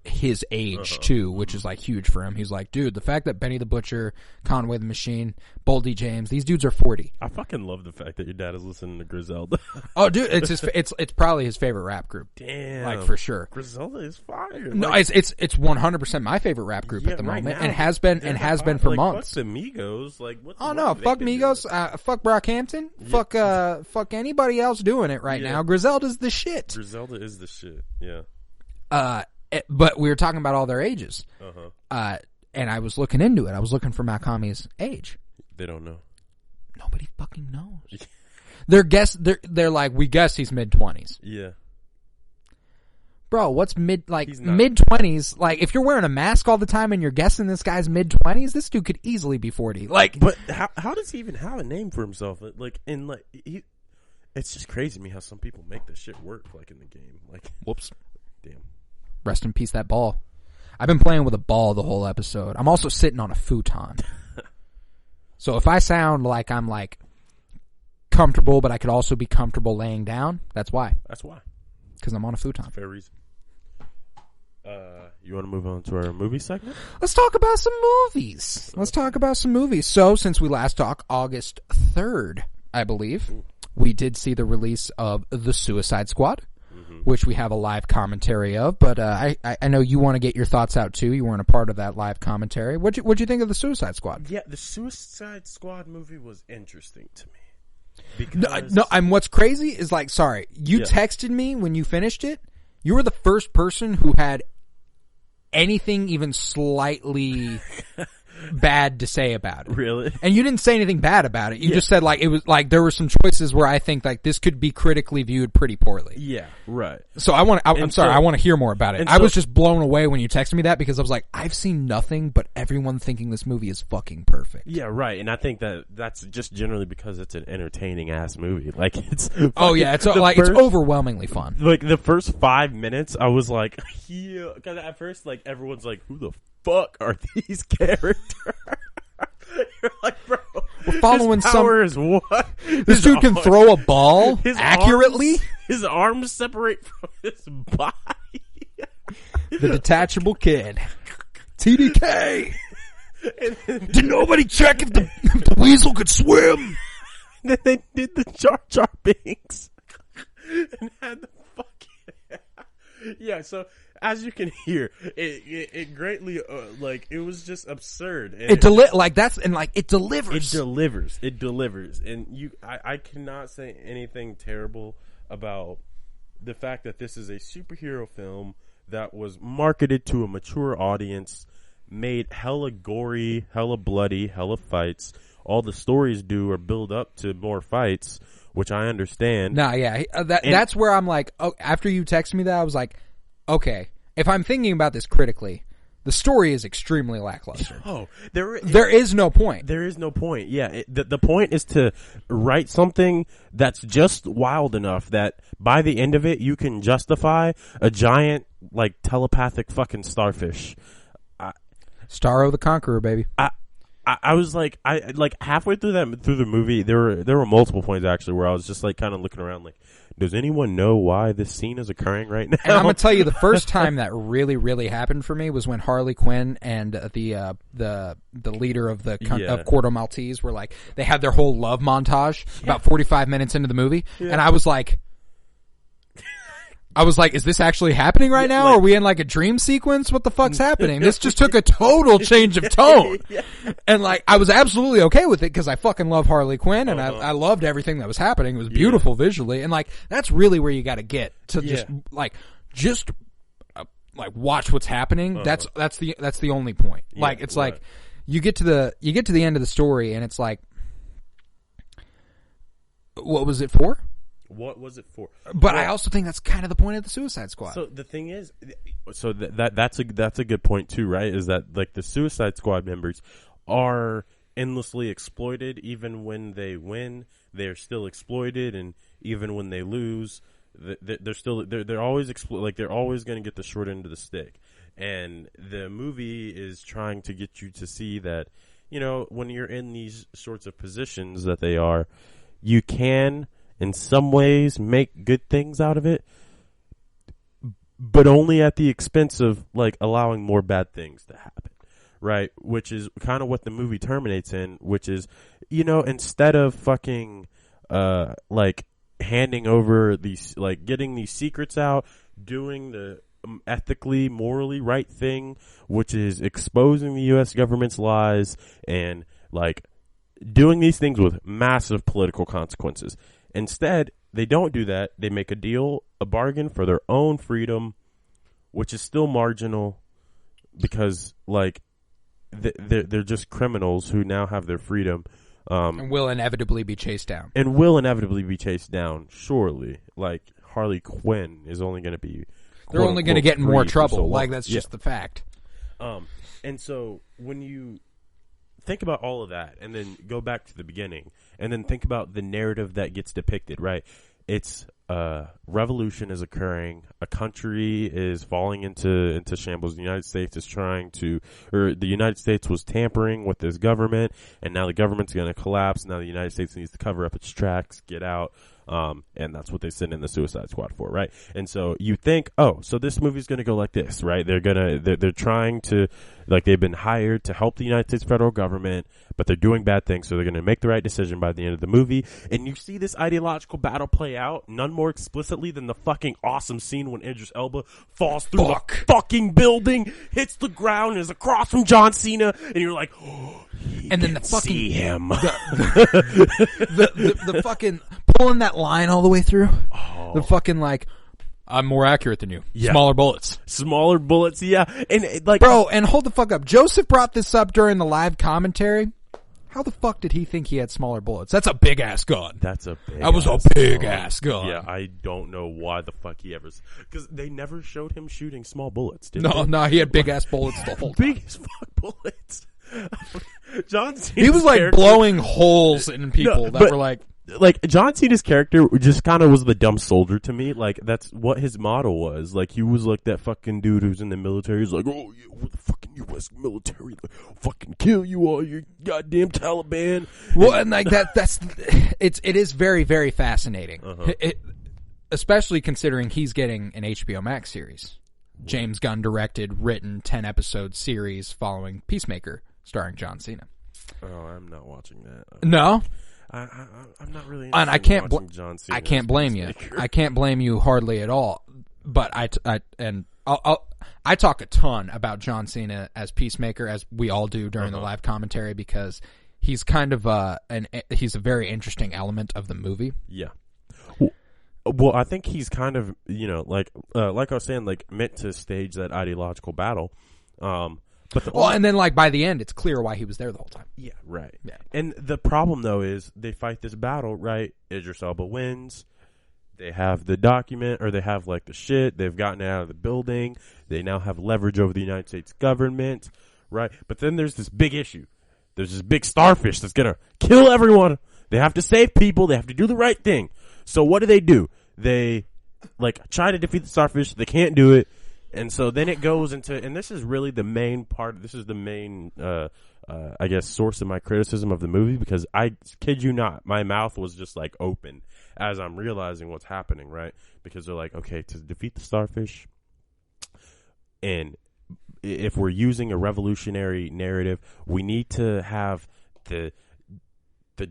his age too, which is like huge for him. He's like, dude, the fact that Benny the Butcher, Conway the Machine, Boldy James, these dudes are 40. I fucking love the fact that your dad is listening to Griselda. Oh, dude, it's probably his favorite rap group. Damn, like, for sure. Griselda is fire. No, it's 100% my favorite rap group at the moment, now, and has been for months. Fuck the Migos, like, fuck Migos, fuck Brockhampton, fuck anybody else doing it right now. Griselda's the shit. Griselda is the shit. Yeah. But we were talking about all their ages. And I was looking into it. I was looking for Malkami's age. They don't know. Nobody fucking knows. They're like, we guess he's mid-20s. Yeah. Bro, what's mid-20s? Like, if you're wearing a mask all the time and you're guessing this guy's mid-20s, this dude could easily be 40. Like, but how does he even have a name for himself? It's just crazy to me how some people make this shit work, like, in the game. Like, whoops. Damn. Rest in peace, that ball. I've been playing with a ball the whole episode. I'm also sitting on a futon. So if I sound like I'm, like, comfortable, but I could also be comfortable laying down, that's why. That's why. Because I'm on a futon. Fair reason. You want to move on to our movie segment? Let's talk about some movies. So, since we last talked, August 3rd, I believe, we did see the release of The Suicide Squad, which we have a live commentary of. But I know you want to get your thoughts out, too. You weren't a part of that live commentary. What'd you think of The Suicide Squad? Yeah, the Suicide Squad movie was interesting to me. Because... No, what's crazy is, like, sorry, you texted me when you finished it. You were the first person who had anything even slightly bad to say about it. Really? And you didn't say anything bad about it. You just said, like, it was, like, there were some choices where I think, like, this could be critically viewed pretty poorly. Yeah, right. So I want to hear more about it. I was just blown away when you texted me that because I was like, I've seen nothing but everyone thinking this movie is fucking perfect. Yeah, right. And I think that's just generally because it's an entertaining ass movie. Like, it's... it's overwhelmingly fun. Like, the first 5 minutes, I was like, yeah, because at first, like, everyone's like, who the fuck are these characters? You're like, bro, we're following his power is what? This dude can throw a ball accurately. His arms separate from his body. The detachable kid, TDK. Did nobody check if the weasel could swim? Then they did the Jar Jar Binks and had the fucking So as you can hear, it greatly it was just absurd. And it delivers. It delivers, and I cannot say anything terrible about the fact that this is a superhero film that was marketed to a mature audience, made hella gory, hella bloody, hella fights. All the stories are build up to more fights, which I understand. That's where I'm like, after you texted me that, I was like, okay, if I'm thinking about this critically, the story is extremely lackluster. There is no point. There is no point. Yeah, the point is to write something that's just wild enough that by the end of it, you can justify a giant, like, telepathic fucking starfish. Starro the Conqueror, baby. I was like, halfway through the movie, there were multiple points actually where I was just like kind of looking around like, does anyone know why this scene is occurring right now? And I'm gonna tell you, the first time that really, really happened for me was when Harley Quinn and the leader of of Corto Maltese were like, they had their whole love montage about 45 minutes into the movie, and I was like, is this actually happening right now? Are we in like a dream sequence? What the fuck's happening? This just took a total change of tone. And like, I was absolutely okay with it because I fucking love Harley Quinn and I loved everything that was happening. It was beautiful visually. And like, that's really where you got to get to just watch what's happening. That's the only point. Like, it's like you get to the end of the story and it's like, what was it for? What was it for? But I also think that's kind of the point of the Suicide Squad. So the thing is, that's a good point too, right? Is that like the Suicide Squad members are endlessly exploited, even when they win, they're still exploited, and even when they lose, they're always they're always going to get the short end of the stick. And the movie is trying to get you to see that, you know, when you're in these sorts of positions that they are, you can, in some ways, make good things out of it, but only at the expense of like allowing more bad things to happen, right? Which is kind of what the movie terminates in, which is, you know, instead of fucking like handing over these, like getting these secrets out, doing the ethically, morally right thing, which is exposing the U.S. government's lies and like doing these things with massive political consequences. Instead, they don't do that. They make a bargain for their own freedom, which is still marginal because, like, they're just criminals who now have their freedom. And will inevitably be chased down. Surely. Like, Harley Quinn is only going to be... They're only going to get in more trouble. Like, that's just the fact. And so, when you think about all of that, and then go back to the beginning, and then think about the narrative that gets depicted, right? It's revolution is occurring. A country is falling into shambles. The United States is the United States was tampering with this government, and now the government's going to collapse. Now the United States needs to cover up its tracks, get out. And that's what they send in the Suicide Squad for, right? And so you think, so this movie's going to go like this, right? They're trying to, like, they've been hired to help the United States federal government, but they're doing bad things, so they're going to make the right decision by the end of the movie. And you see this ideological battle play out, none more explicitly than the fucking awesome scene when Idris Elba falls through the fucking building, hits the ground, and is across from John Cena, and you're like, and then the fucking see him. The fucking pulling that line all the way through. The fucking, like, I'm more accurate than you. Yeah. Smaller bullets, yeah. And like, bro, and hold the fuck up. Joseph brought this up during the live commentary. How the fuck did he think he had smaller bullets? That's a big ass gun. That was a big ass gun. Yeah, I don't know why the fuck he ever, because they never showed him shooting small bullets, did they? No, he had big ass bullets the whole time. Big as fuck bullets. John Cena's he was like blowing holes in people that were like John Cena's character just kind of was the dumb soldier to me. Like, that's what his motto was. Like, he was like that fucking dude who's in the military. He's like, oh, yeah, we're the fucking U.S. military. Like, fucking kill you all, you goddamn Taliban. Well, and like it is very, very fascinating. Especially considering he's getting an HBO Max series. James Gunn directed, written 10-episode series following Peacemaker, starring John Cena. Oh, I'm not watching that. No? I'm not really. And I can't blame you. I can't blame you hardly at all. But I talk a ton about John Cena as Peacemaker, as we all do during the live commentary, because he's kind of he's a very interesting element of the movie. Yeah. Well, I think he's kind of, like I was saying, like, meant to stage that ideological battle. And then, like, by the end, it's clear why he was there the whole time. Yeah, right. Yeah. And the problem, though, is they fight this battle, right? Idris Elba wins. They have the document, or they have, like, the shit. They've gotten out of the building. They now have leverage over the United States government, right? But then there's this big issue. There's this big starfish that's going to kill everyone. They have to save people. They have to do the right thing. So what do? They, like, try to defeat the starfish. They can't do it. And so then it goes into, and this is really the main part, this is the main, I guess, source of my criticism of the movie, because I kid you not, my mouth was just like open as I'm realizing what's happening, right? Because they're like, okay, to defeat the starfish, and if we're using a revolutionary narrative, we need to have the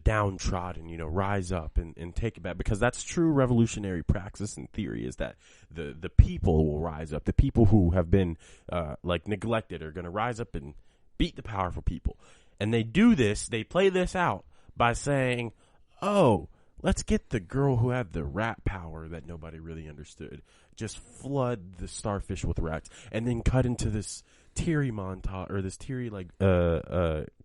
downtrodden, rise up and take it back, because that's true revolutionary praxis and theory, is that the people will rise up. The people who have been neglected are going to rise up and beat the powerful people. And they do this, they play this out by saying, oh, let's get the girl who had the rat power that nobody really understood, just flood the starfish with rats, and then cut into this teary montage, or this teary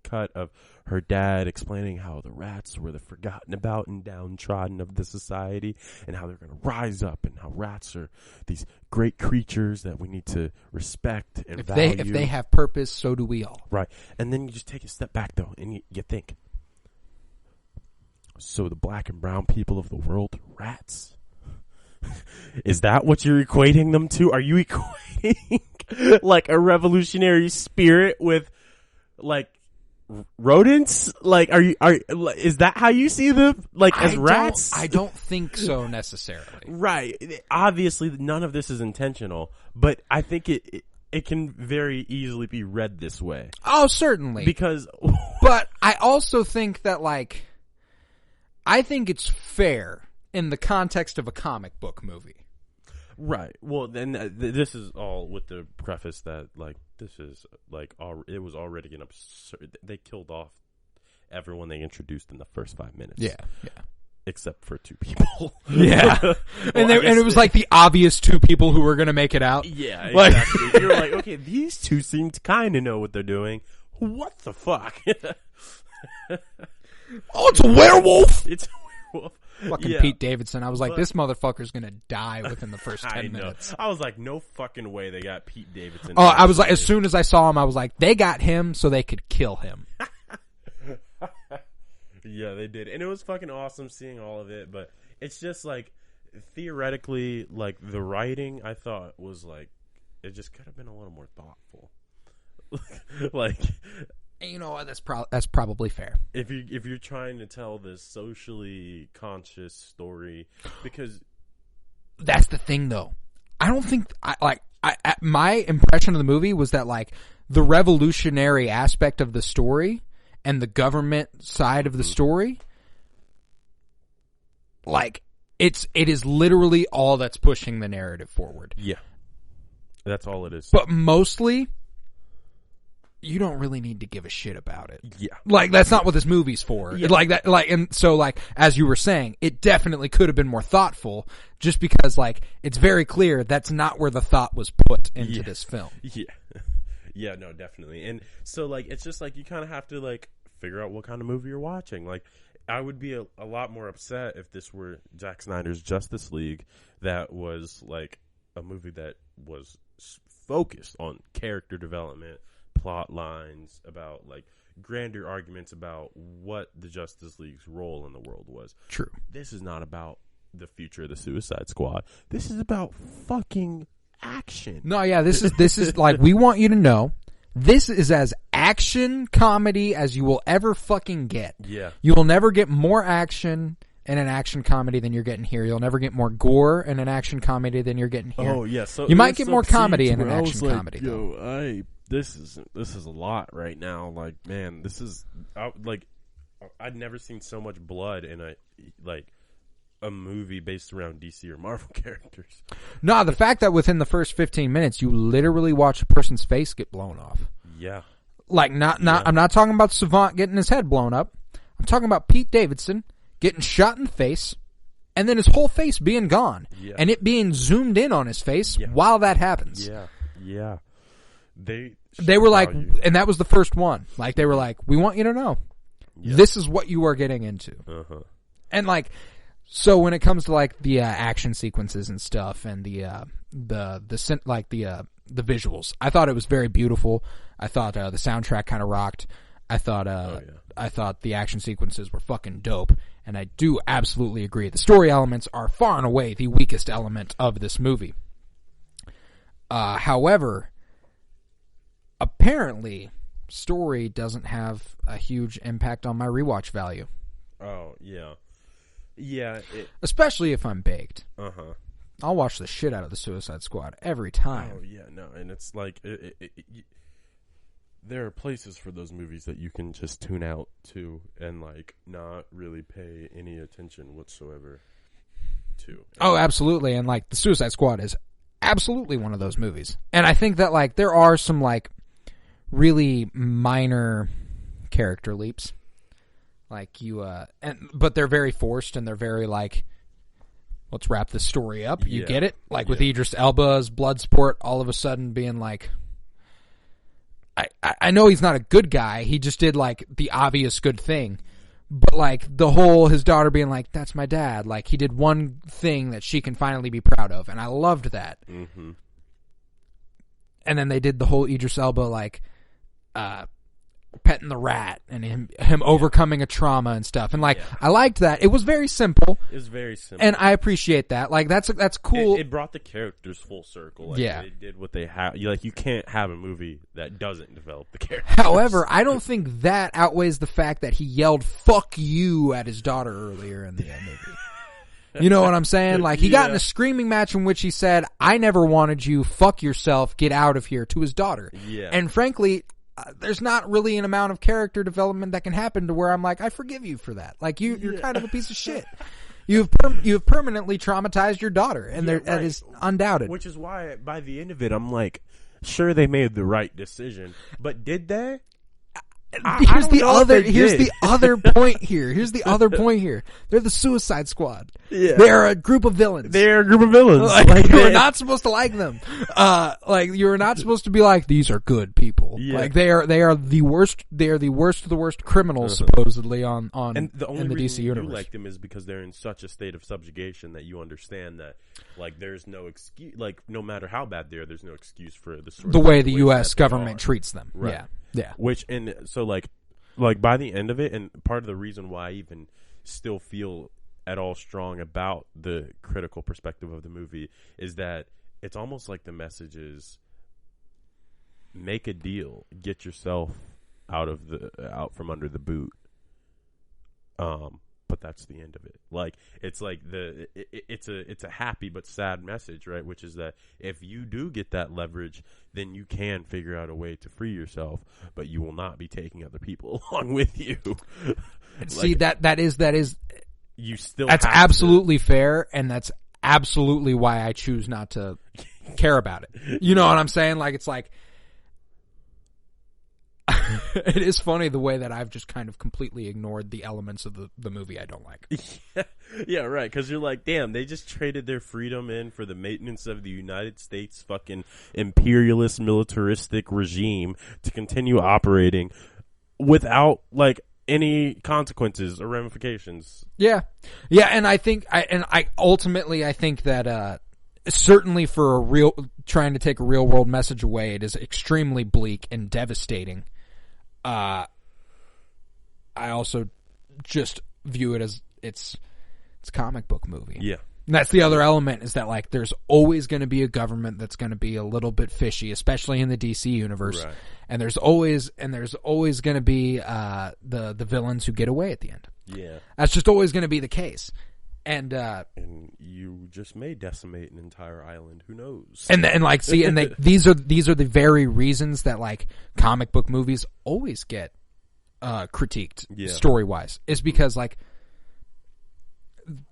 cut of her dad explaining how the rats were the forgotten about and downtrodden of the society, and how they're going to rise up, and how rats are these great creatures that we need to respect and value. If they have purpose, so do we all. Right. And then you just take a step back, though, and you think, so the black and brown people of the world are rats? Is that what you're equating them to? Are you equating like a revolutionary spirit with like rodents? Like, is that how you see them? Like, as rats? I don't think so necessarily. Right. Obviously, none of this is intentional, but I think it can very easily be read this way. Oh, certainly. But I also think that, like, I think it's fair in the context of a comic book movie. Right. Well, then this is all with the preface that, like, this is, like, it was already an absurd. They killed off everyone they introduced in the first 5 minutes. Yeah. Except for 2 people. Yeah. And it was like the obvious 2 people who were going to make it out. Yeah, exactly. You're like, okay, these 2 seem to kind of know what they're doing. what the fuck? Oh, it's a werewolf. It's a werewolf. Fucking Pete Davidson. I was like, this motherfucker's gonna die within the first 10 minutes. I was like, no fucking way they got Pete Davidson. Oh, I was like, as soon as I saw him, I was like, they got him so they could kill him. Yeah, they did. And it was fucking awesome seeing all of it, but it's just like, theoretically, like, the writing, I thought, was like, it just could have been a little more thoughtful. Like, you know what? That's probably fair. If you're trying to tell this socially conscious story, because that's the thing, though. I don't think my impression of the movie was that like the revolutionary aspect of the story and the government side of the story, like it is literally all that's pushing the narrative forward. Yeah, that's all it is. But mostly, you don't really need to give a shit about it. Yeah. Like, that's not what this movie's for. Yeah. Like, that, like, and so, like, as you were saying, it definitely could have been more thoughtful, just because, like, it's very clear that's not where the thought was put into this film. Yeah. Yeah, no, definitely. And so, like, it's just, like, you kind of have to, like, figure out what kind of movie you're watching. Like, I would be a lot more upset if this were Zack Snyder's Justice League that was, like, a movie that was focused on character development, plot lines, about like grander arguments about what the Justice League's role in the world was. True. This is not about the future of the Suicide Squad. This is about fucking action. No, yeah, this is like, we want you to know this is as action comedy as you will ever fucking get. Yeah. You will never get more action in an action comedy than you're getting here. You'll never get more gore in an action comedy than you're getting here. Oh yeah, so you might get more comedy in an action comedy. Yo, this is a lot right now. Like, man, this is like, I'd never seen so much blood in a movie based around DC or Marvel characters. No, the fact that within the first 15 minutes you literally watch a person's face get blown off. Yeah. Like, I'm not talking about Savant getting his head blown up. I'm talking about Pete Davidson getting shot in the face, and then his whole face being gone, and it being zoomed in on his face while that happens. Yeah, yeah. They were like, and that was the first one. Like, they were like, we want you to know, this is what you are getting into. Uh-huh. And like, so when it comes to like the action sequences and stuff, and the visuals, I thought it was very beautiful. I thought the soundtrack kind of rocked. I thought I thought the action sequences were fucking dope, and I do absolutely agree. The story elements are far and away the weakest element of this movie. However, apparently, story doesn't have a huge impact on my rewatch value. Oh, yeah. Yeah. Especially if I'm baked. Uh-huh. I'll watch the shit out of the Suicide Squad every time. Oh, yeah, no, and it's like, there are places for those movies that you can just tune out to and, like, not really pay any attention whatsoever to. Oh, absolutely, and, like, the Suicide Squad is absolutely one of those movies. And I think that, like, there are some, like, really minor character leaps. Like, but they're very forced, and they're very, like, let's wrap this story up. You get it? Like, with Idris Elba's Bloodsport all of a sudden being, like, I know he's not a good guy. He just did, like, the obvious good thing. But, like, his daughter being like, that's my dad. Like, he did one thing that she can finally be proud of. And I loved that. Mm-hmm. And then they did the whole Idris Elba, like, petting the rat and him overcoming a trauma and stuff. And, like, I liked that. It was very simple. It was very simple. And I appreciate that. Like, that's cool. It brought the characters full circle. Like, they did what they have. Like, you can't have a movie that doesn't develop the characters. However, I don't think that outweighs the fact that he yelled "fuck you" at his daughter earlier in the movie. You know what I'm saying? Like, he got in a screaming match in which he said, "I never wanted you. Fuck yourself. Get out of here," to his daughter. Yeah. And frankly, there's not really an amount of character development that can happen to where I'm like, I forgive you for that. Like, you're kind of a piece of shit. You've permanently traumatized your daughter, and that is undoubted. Which is why, by the end of it, I'm like, sure, they made the right decision, but did they? Here's the other point here. They're the Suicide Squad. Yeah. They're a group of villains. Like, you're not supposed to like them. Like, you're not supposed to be like, these are good people. Yeah. Like, they are the worst. They are the worst of the worst criminals, supposedly in the DC universe. You like them is because they're in such a state of subjugation that you understand that, like, there's no excuse. Like, no matter how bad they are, there's no excuse for the way the U.S. government treats them. Right. Yeah. Which, and so like by the end of it, and part of the reason why I even still feel at all strong about the critical perspective of the movie is that it's almost like the message is make a deal, get yourself out from under the boot. But that's the end of it. Like, it's like it's a happy but sad message, right? Which is that if you do get that leverage, then you can figure out a way to free yourself, but you will not be taking other people along with you. See, that is you still that's absolutely fair, and that's absolutely why I choose not to care about it. You know what I'm saying? Like, it's like it is funny the way that I've just kind of completely ignored the elements of the movie I don't like. Yeah, right. Because you're like, damn, they just traded their freedom in for the maintenance of the United States fucking imperialist militaristic regime to continue operating without, like, any consequences or ramifications. Yeah. And I think I ultimately think that certainly for trying to take a real world message away, it is extremely bleak and devastating. I also just view it as it's a comic book movie. Yeah. And that's the other element, is that, like, there's always going to be a government that's going to be a little bit fishy, especially in the DC universe. Right. And there's always going to be the villains who get away at the end. Yeah. That's just always going to be the case. And you just may decimate an entire island. Who knows? And like, see, and these are the very reasons that, like, comic book movies always get critiqued story wise, is because, like,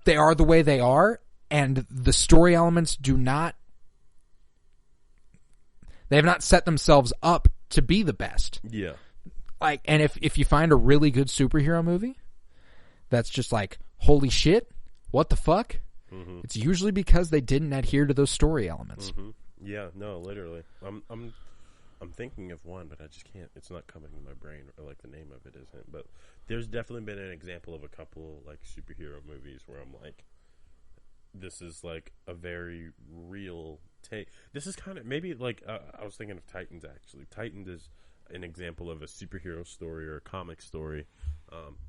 they are the way they are, and the story elements they have not set themselves up to be the best. Yeah. Like, and if you find a really good superhero movie that's just like, holy shit, what the fuck? Mm-hmm. It's usually because they didn't adhere to those story elements. Mm-hmm. Yeah, no, literally. I'm thinking of one, but I just can't. It's not coming to my brain, or like the name of it isn't. But there's definitely been an example of a couple, like, superhero movies where I'm like, this is like a very real take. This is kind of maybe like I was thinking of Titans, actually. Titans is an example of a superhero story or a comic story.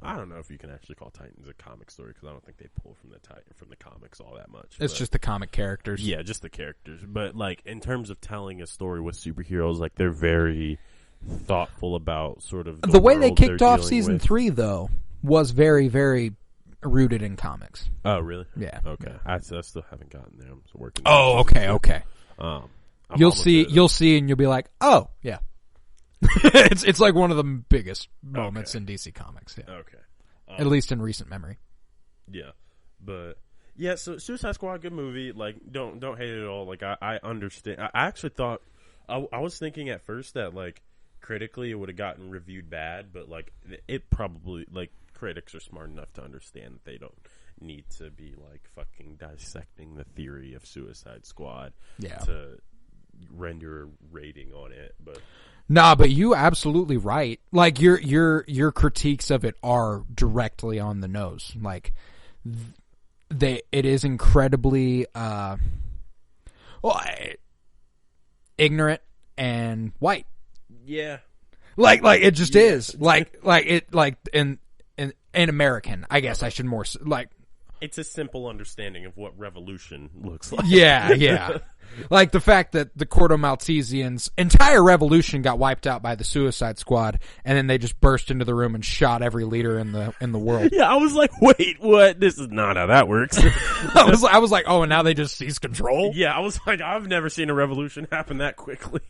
I don't know if you can actually call Titans a comic story, because I don't think they pull from the comics all that much. It's just the comic characters. Yeah, just the characters. But, like, in terms of telling a story with superheroes, like, they're very thoughtful about sort of the way they kicked off season 3, though, was very, very rooted in comics. Oh, really? Yeah. Okay. I still haven't gotten there. I'm still working. Oh, okay. You'll see, and you'll be like, oh, yeah. it's like one of the biggest moments in DC Comics. Yeah. Okay. At least in recent memory. Yeah. But yeah, so Suicide Squad, good movie. Like, don't hate it at all. Like, I understand. I actually thought I was thinking at first that, like, critically it would have gotten reviewed bad, but, like, it probably, like, critics are smart enough to understand that they don't need to be, like, fucking dissecting the theory of Suicide Squad to render a rating on it. But nah, but you absolutely right. Like, your critiques of it are directly on the nose. Like, it is incredibly ignorant and white. Yeah. Like it just is. Like in American, I guess I should more like. It's a simple understanding of what revolution looks like. Yeah. Like the fact that the Corto Maltesians' entire revolution got wiped out by the Suicide Squad, and then they just burst into the room and shot every leader in the world. Yeah, I was like, wait, what? This is not how that works. I was like, oh, and now they just seize control? Yeah, I was like, I've never seen a revolution happen that quickly.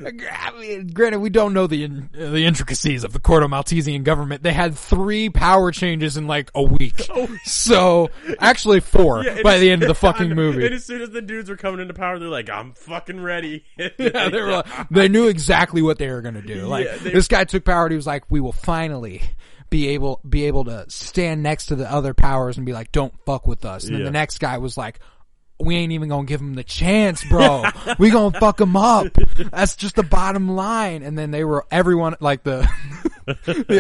I mean, granted, we don't know the intricacies of the Corto Maltesian government. They had 3 power changes in like a week. So, actually 4 by the end of the fucking movie. And as soon as the dudes were coming into power, They're like, I'm fucking ready. Yeah, they knew exactly what they were going to do. Like, this guy took power and he was like, we will finally be able to stand next to the other powers and be like, don't fuck with us. And then the next guy was like, we ain't even gonna give him the chance, bro. We gonna fuck him up. That's just the bottom line. And then everyone, like the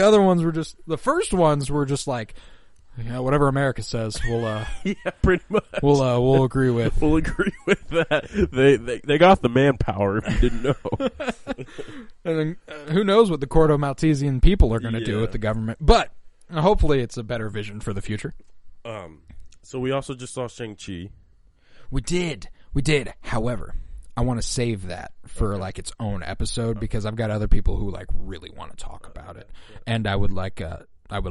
other ones were just, the first ones were just like, yeah, whatever America says, we'll pretty much. We'll agree with. We'll agree with that. They got the manpower if you didn't know. And then who knows what the Cordo Maltesian people are gonna do with the government. But hopefully it's a better vision for the future. So we also just saw Shang-Chi. We did. However, I want to save that for like its own episode because I've got other people who like really want to talk about it, and I would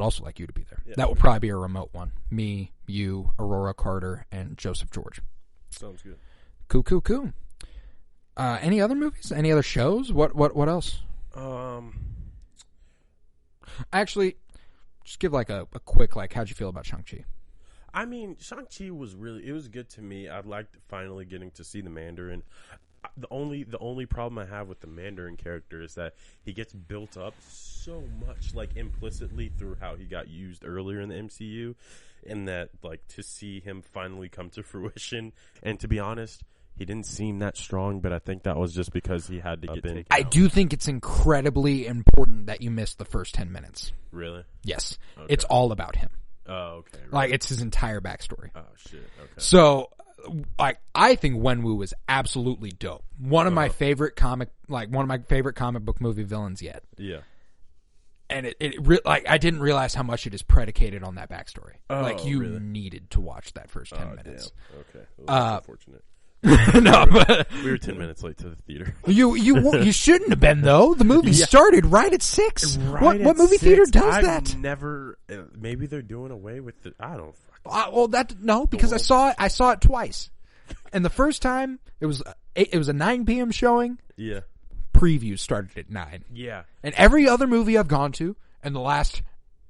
also like you to be there. Yeah. That will probably be a remote one. Me, you, Aurora Carter, and Joseph George. Sounds good. Cool. Any other movies? Any other shows? What else? Actually, just give like a quick like, how'd you feel about Shang-Chi? I mean, Shang-Chi was good to me. I liked finally getting to see the Mandarin. The only problem I have with the Mandarin character is that he gets built up so much, like implicitly through how he got used earlier in the MCU, and that like to see him finally come to fruition. And to be honest, he didn't seem that strong, but I think that was just because he had to get taken out. I do think it's incredibly important that you missed the first 10 minutes. Really? Yes. Okay. It's all about him. Oh, okay. Right. Like, it's his entire backstory. Oh, shit. Okay. So, like, I think Wenwu is absolutely dope. One of my favorite comic book movie villains yet. Yeah. And I didn't realize how much it is predicated on that backstory. Oh, like, you really? needed to watch that first 10 minutes. Damn. Okay. Well, unfortunate. No, but we were 10 minutes late to the theater. You shouldn't have been though. The movie started right at 6. What movie theater does that? Never. Maybe they're doing away with the. I don't. Because I saw it twice, and the first time it was a 9 p.m. showing. Yeah. Previews started at 9. Yeah. And every other movie I've gone to in the last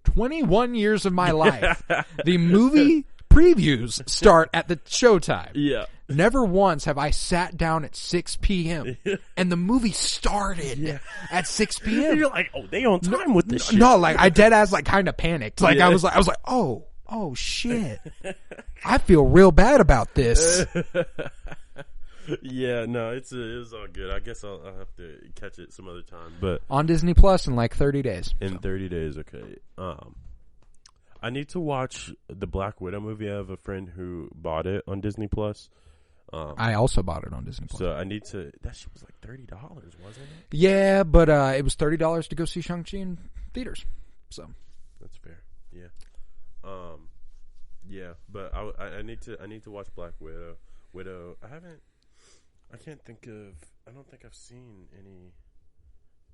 21 years of my life, the movie previews start at the showtime. Yeah. Never once have I sat down at 6 p.m. and the movie started at 6 p.m. You're like, oh, they on time with this shit. No, like I dead ass like kind of panicked. Like I was like, oh shit. I feel real bad about this. Yeah, no, it's all good. I guess I'll have to catch it some other time. But on Disney Plus in like 30 days. In 30 days, okay. I need to watch the Black Widow movie. I have a friend who bought it on Disney Plus. I also bought it on Disney Plus. So I need to. That shit was like $30, wasn't it? Yeah, but it was $30 to go see Shang-Chi in theaters. So that's fair. Yeah. Yeah, but I need to watch Black Widow. I can't think of. I don't think I've seen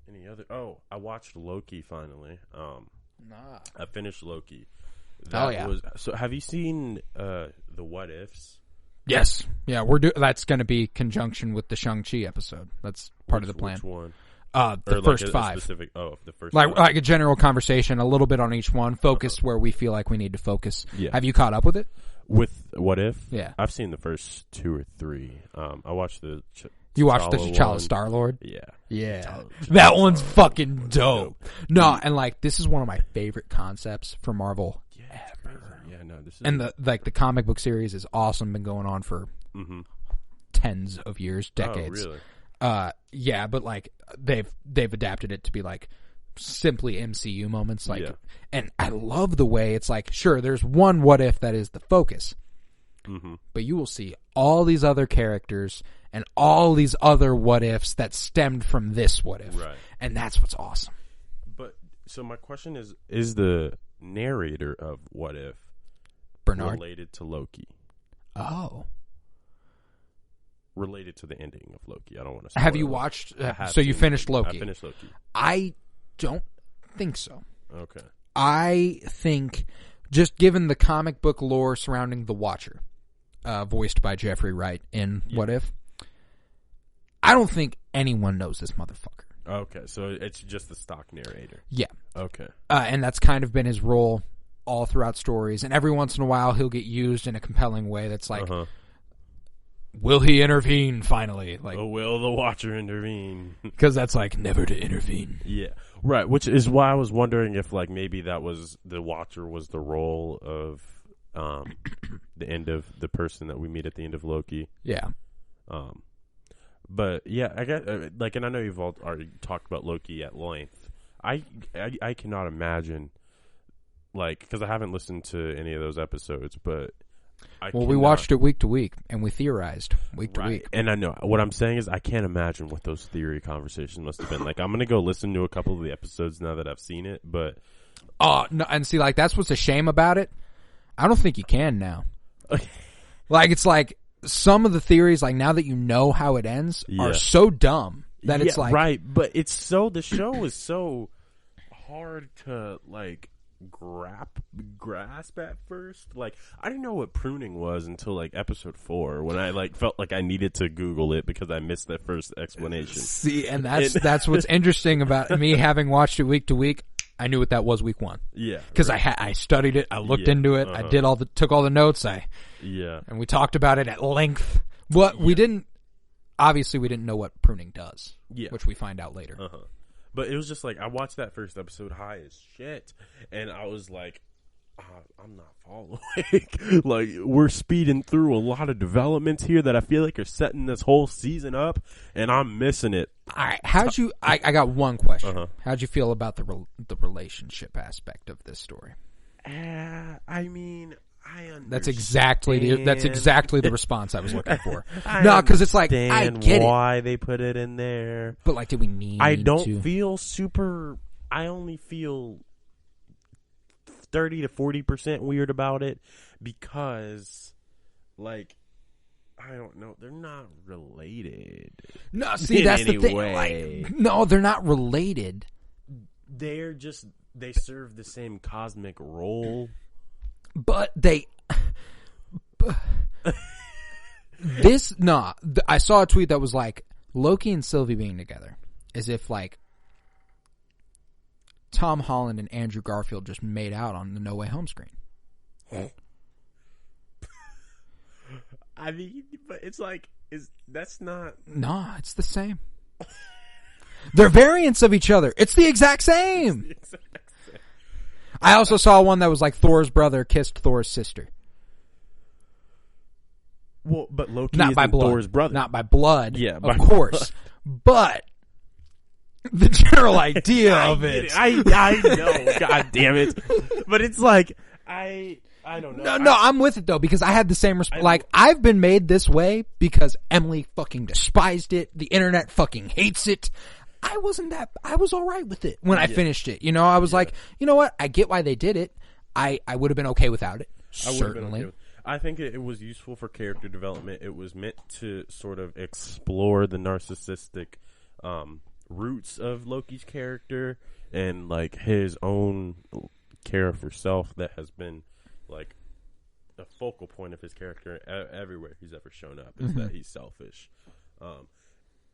any other. Oh, I watched Loki finally. I finished Loki. So have you seen the What Ifs? Yes. Yeah, that's going to be conjunction with the Shang-Chi episode. That's part of the plan. Which one? The first 5. The first like 5. Like a general conversation, a little bit on each one, focused where we feel like we need to focus. Yeah. Have you caught up with it? With What If? Yeah. I've seen the first 2 or 3. I watched the You watched the T'Challa Star-Lord? Yeah. Yeah. That one's fucking dope. No, and like this is one of my favorite concepts for Marvel ever. Yeah, no, this is and the comic book series is awesome, been going on for tens of years, decades. Oh, really? Yeah, but like they've adapted it to be like simply MCU moments, like, and I love the way it's like, sure, there's one What If that is the focus, but you will see all these other characters and all these other What Ifs that stemmed from this What If, right? And that's what's awesome. But so my question is the narrator of What If Bernard related to Loki? Oh. Related to the ending of Loki. I don't want to. Have you watched? So you finished Loki? I finished Loki. I don't think so. Okay. I think, just given the comic book lore surrounding the Watcher, voiced by Jeffrey Wright in What If, I don't think anyone knows this motherfucker. Okay, so it's just the stock narrator. Yeah. Okay. And that's kind of been his role all throughout stories, and every once in a while he'll get used in a compelling way that's like. will he intervene finally? Like, will the Watcher intervene? Because that's like never to intervene. Yeah, right. Which is why I was wondering if like maybe that was the Watcher was the role of the end of the person that we meet at the end of Loki. Yeah. But yeah, I guess like, and I know you've all already talked about Loki at length. I cannot imagine, like, because I haven't listened to any of those episodes, but we watched it week to week, and we theorized week to week. And I know what I'm saying is I can't imagine what those theory conversations must have been like. I'm gonna go listen to a couple of the episodes now that I've seen it, but no, and see, like that's what's a shame about it. I don't think you can now. Like it's like some of the theories, like now that you know how it ends, are so dumb that it's like right. But it's so the show is so hard to like grasp at first. Like I didn't know what pruning was until like episode 4 when I like felt like I needed to Google it because I missed that first explanation. See, and that's what's interesting about me having watched it week to week. I knew what that was week 1. Yeah, because I studied it, I looked into it, I did took all the notes, and we talked about it at length. We didn't know what pruning does. Yeah, which we find out later. But it was just like I watched that first episode high as shit, and I was like, I'm not following. Like we're speeding through a lot of developments here that I feel like are setting this whole season up, and I'm missing it. All right, I got one question. How'd you feel about the relationship aspect of this story? I mean, I understand. That's exactly the response I was looking for. No, because it's like I get why they put it in there, but like, did we need? I don't feel super. I only feel 30 to 40% weird about it because, like, I don't know. They're not related. No, see, that's the thing. Like, no, they're not related. They serve the same cosmic role. But I saw a tweet that was like Loki and Sylvie being together as if like Tom Holland and Andrew Garfield just made out on the No Way Home screen. I mean, but it's like, that's not... No, it's the same. They're variants of each other. It's the exact same. I also saw one that was like Thor's brother kissed Thor's sister. Well, but Loki not isn't by blood. Thor's brother. Not by blood, yeah, of course. But the general idea of it. I know, god damn it. But it's like, I don't know. No, I'm with it though, because I had the same like, I've been made this way because Emily fucking despised it. The internet fucking hates it. I was alright with it when I finished it. You know, I was like, you know what? I get why they did it. I would have been okay without it. Certainly. I think it was useful for character development. It was meant to sort of explore the narcissistic roots of Loki's character and like his own care for self that has been like the focal point of his character everywhere he's ever shown up is that he's selfish.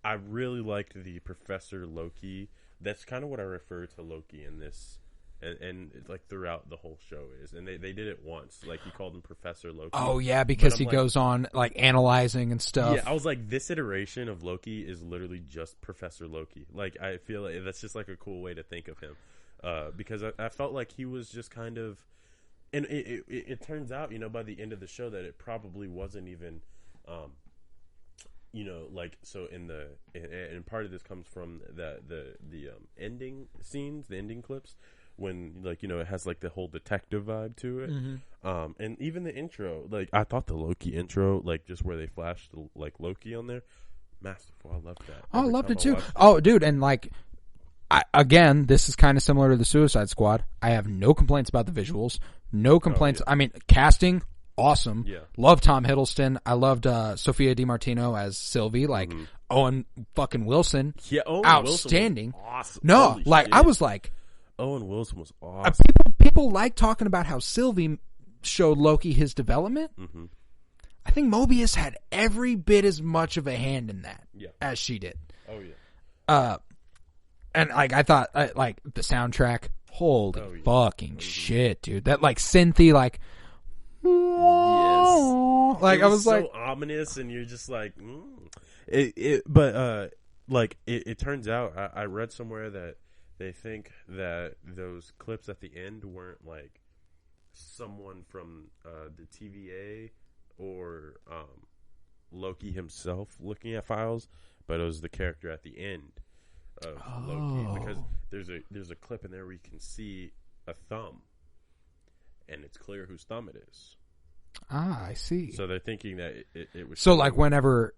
I really liked the Professor Loki. That's kind of what I refer to Loki in this, and like throughout the whole show is. And they did it once, like he called him Professor Loki. Oh yeah, because he goes on like analyzing and stuff. Yeah, I was like, this iteration of Loki is literally just Professor Loki. Like I feel like that's just like a cool way to think of him, because I felt like he was just kind of, and it turns out, you know, by the end of the show that it probably wasn't even. You know, like, so and part of this comes from the ending scenes, the ending clips, when, like, you know, it has, like, the whole detective vibe to it. And even the intro, like, I thought the Loki intro, like, just where they flashed, like, Loki on there, masterful. I loved that. Oh, I loved it, too. Oh, dude, and, like, again, this is kind of similar to the Suicide Squad. I have no complaints about the visuals. No complaints. I mean, casting... awesome. Yeah. Love Tom Hiddleston. I loved Sophia DiMartino as Sylvie. Like Owen fucking Wilson. Yeah, Owen outstanding. Wilson was awesome. No, holy like shit. I was like, Owen Wilson was awesome. People like talking about how Sylvie showed Loki his development. I think Mobius had every bit as much of a hand in that as she did. Oh yeah. And like I thought, like the soundtrack. Holy fucking shit, dude! That like synthy like. Yes. Like I was so like ominous, and you're just like, It turns out I read somewhere that they think that those clips at the end weren't like someone from the TVA or Loki himself looking at files, but it was the character at the end of Loki, because there's a clip in there where you can see a thumb, and it's clear whose thumb it is. Ah, I see. So they're thinking that it was... So, like, whenever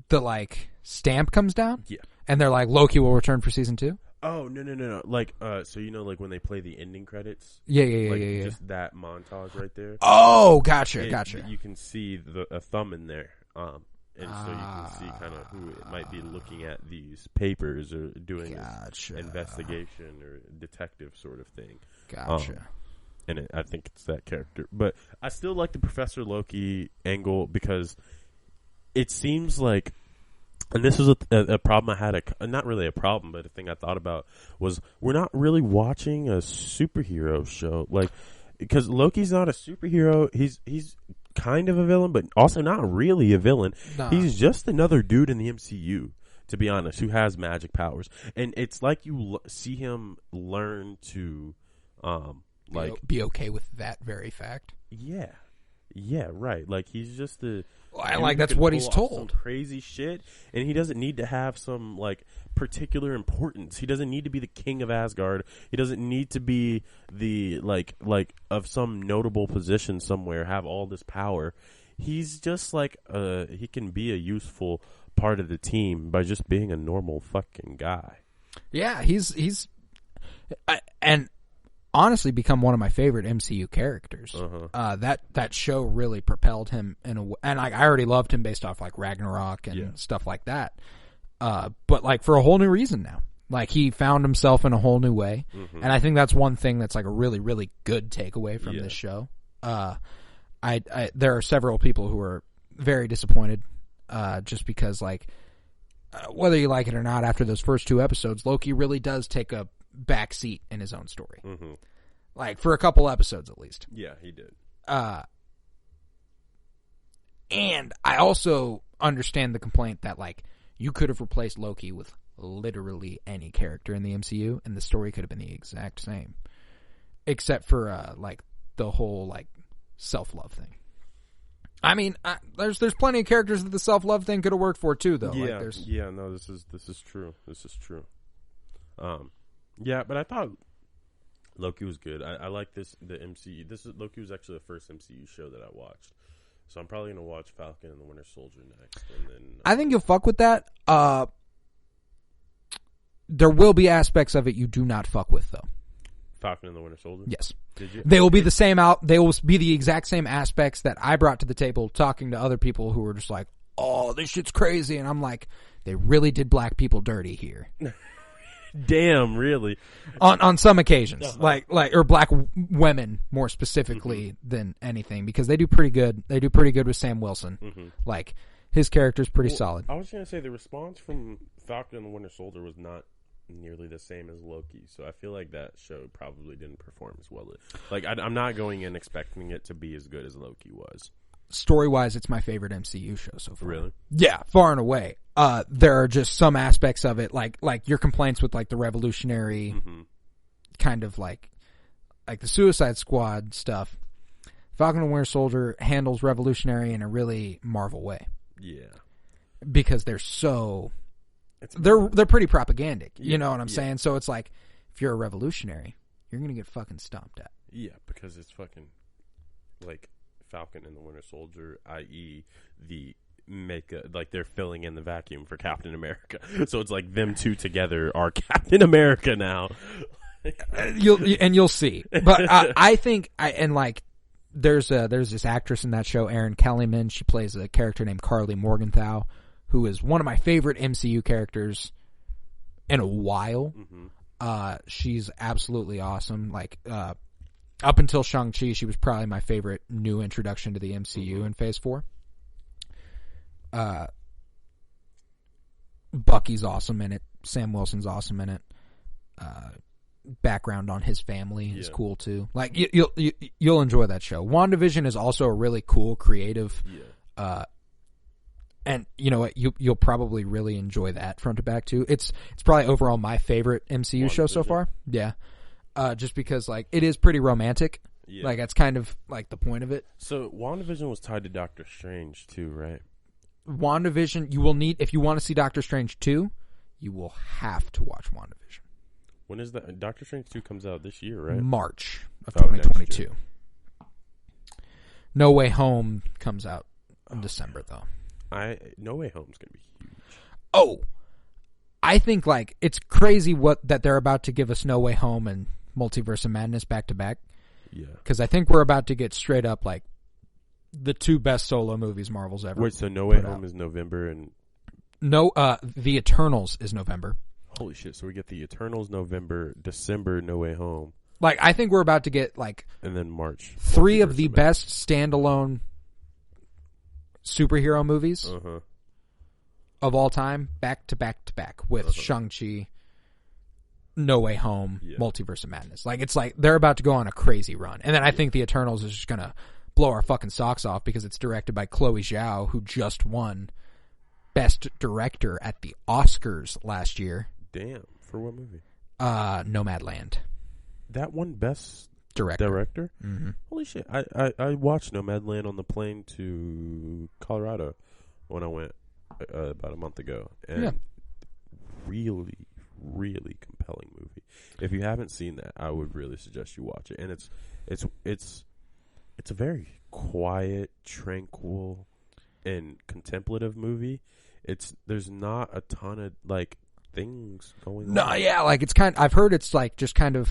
the, like, stamp comes down? Yeah. And they're like, Loki will return for season 2? Oh, no. Like, so you know, like, when they play the ending credits? Yeah. Just that montage right there. Oh, gotcha. You can see a thumb in there. And so you can see kind of who it might be looking at these papers or doing this investigation or detective sort of thing. Gotcha. And I think it's that character. But I still like the Professor Loki angle because it seems like, and this was a problem I had, not really a problem, but a thing I thought about was we're not really watching a superhero show. Like, because Loki's not a superhero. He's kind of a villain, but also not really a villain. Nah. He's just another dude in the MCU, to be honest, who has magic powers. And it's like you see him learn to... be okay with that very fact. Yeah, right. Like, he's just that's what he's told. Some crazy shit, and he doesn't need to have some like particular importance. He doesn't need to be the king of Asgard. He doesn't need to be the like of some notable position somewhere, have all this power. He's just like he can be a useful part of the team by just being a normal fucking guy. Yeah, he's and honestly become one of my favorite MCU characters. That show really propelled him and I already loved him based off like Ragnarok and stuff like that. But like for a whole new reason now. Like he found himself in a whole new way. And I think that's one thing that's like a really, really good takeaway from this show. There are several people who are very disappointed, just because like, whether you like it or not, after those first 2 episodes, Loki really does take a back seat in his own story. Like for a couple episodes at least. Yeah, he did. And I also understand the complaint that like you could have replaced Loki with literally any character in the MCU and the story could have been the exact same, except for like the whole like self-love thing. I mean, there's plenty of characters that the self-love thing could have worked for too, though. Yeah, like no, this is true. This is true. Yeah, but I thought Loki was good. I like the MCU. Loki was actually the first MCU show that I watched. So I'm probably going to watch Falcon and the Winter Soldier next. And then I think you'll fuck with that. There will be aspects of it you do not fuck with, though. Falcon and the Winter Soldier? Yes. Did you? They will be they will be the exact same aspects that I brought to the table talking to other people who were just like, oh, this shit's crazy. And I'm like, they really did black people dirty here. Damn, really? On some occasions, like or black women more specifically than anything, because they do pretty good. They do pretty good with Sam Wilson. Like his character's pretty solid. I was gonna say the response from Falcon and the Winter Soldier was not nearly the same as Loki, so I feel like that show probably didn't perform as well. Like I'm not going in expecting it to be as good as Loki was. Story-wise, it's my favorite MCU show so far. Really? Yeah, far and away. There are just some aspects of it, like your complaints with like the revolutionary kind of like the Suicide Squad stuff. Falcon and Winter Soldier handles revolutionary in a really Marvel way. Yeah, because they're pretty propagandic. Yeah, you know what I'm saying? So it's like if you're a revolutionary, you're gonna get fucking stomped at. Yeah, because it's fucking like Falcon and the Winter Soldier, i.e. they're filling in the vacuum for Captain America. So it's like them two together are Captain America now. You'll see. But I think there's this actress in that show, Erin Kellyman. She plays a character named Carly Morgenthau, who is one of my favorite MCU characters in a while. She's absolutely awesome. Like up until Shang-Chi, she was probably my favorite new introduction to the MCU in Phase 4. Bucky's awesome in it. Sam Wilson's awesome in it. background on his family is cool too. Like you'll enjoy that show. WandaVision is also a really cool, creative, and you know what, you'll probably really enjoy that front to back too. It's probably overall my favorite MCU show so far. Yeah, just because like it is pretty romantic. Yeah. Like that's kind of like the point of it. So WandaVision was tied to Doctor Strange too, right? WandaVision, you will need, if you want to see Doctor Strange 2, you will have to watch WandaVision. When is that? Doctor Strange 2 comes out this year, right? March of 2022. No Way Home comes out in December, though. No Way Home's going to be huge. Oh! I think, like, it's crazy that they're about to give us No Way Home and Multiverse of Madness back-to-back. Yeah. Because I think we're about to get straight up, like, the two best solo movies Marvel's ever. Wait, so No Way Home is November and... No, The Eternals is November. Holy shit, so we get The Eternals November, December, No Way Home. Like, I think we're about to get, like... And then March. 3 of the best standalone superhero movies of all time, back to back to back, with Shang-Chi, No Way Home, Multiverse of Madness. Like, it's like, they're about to go on a crazy run. And then I think The Eternals is just gonna blow our fucking socks off because it's directed by Chloe Zhao, who just won Best Director at the Oscars last year. Damn. For what movie? Nomadland. That one Best Director? Mm-hmm. Holy shit. I watched Nomadland on the plane to Colorado when I went about a month ago. And really, really compelling movie. If you haven't seen that, I would really suggest you watch it. And it's a very quiet, tranquil, and contemplative movie. There's not a ton of like things going on. No, yeah, like it's I've heard it's like just kind of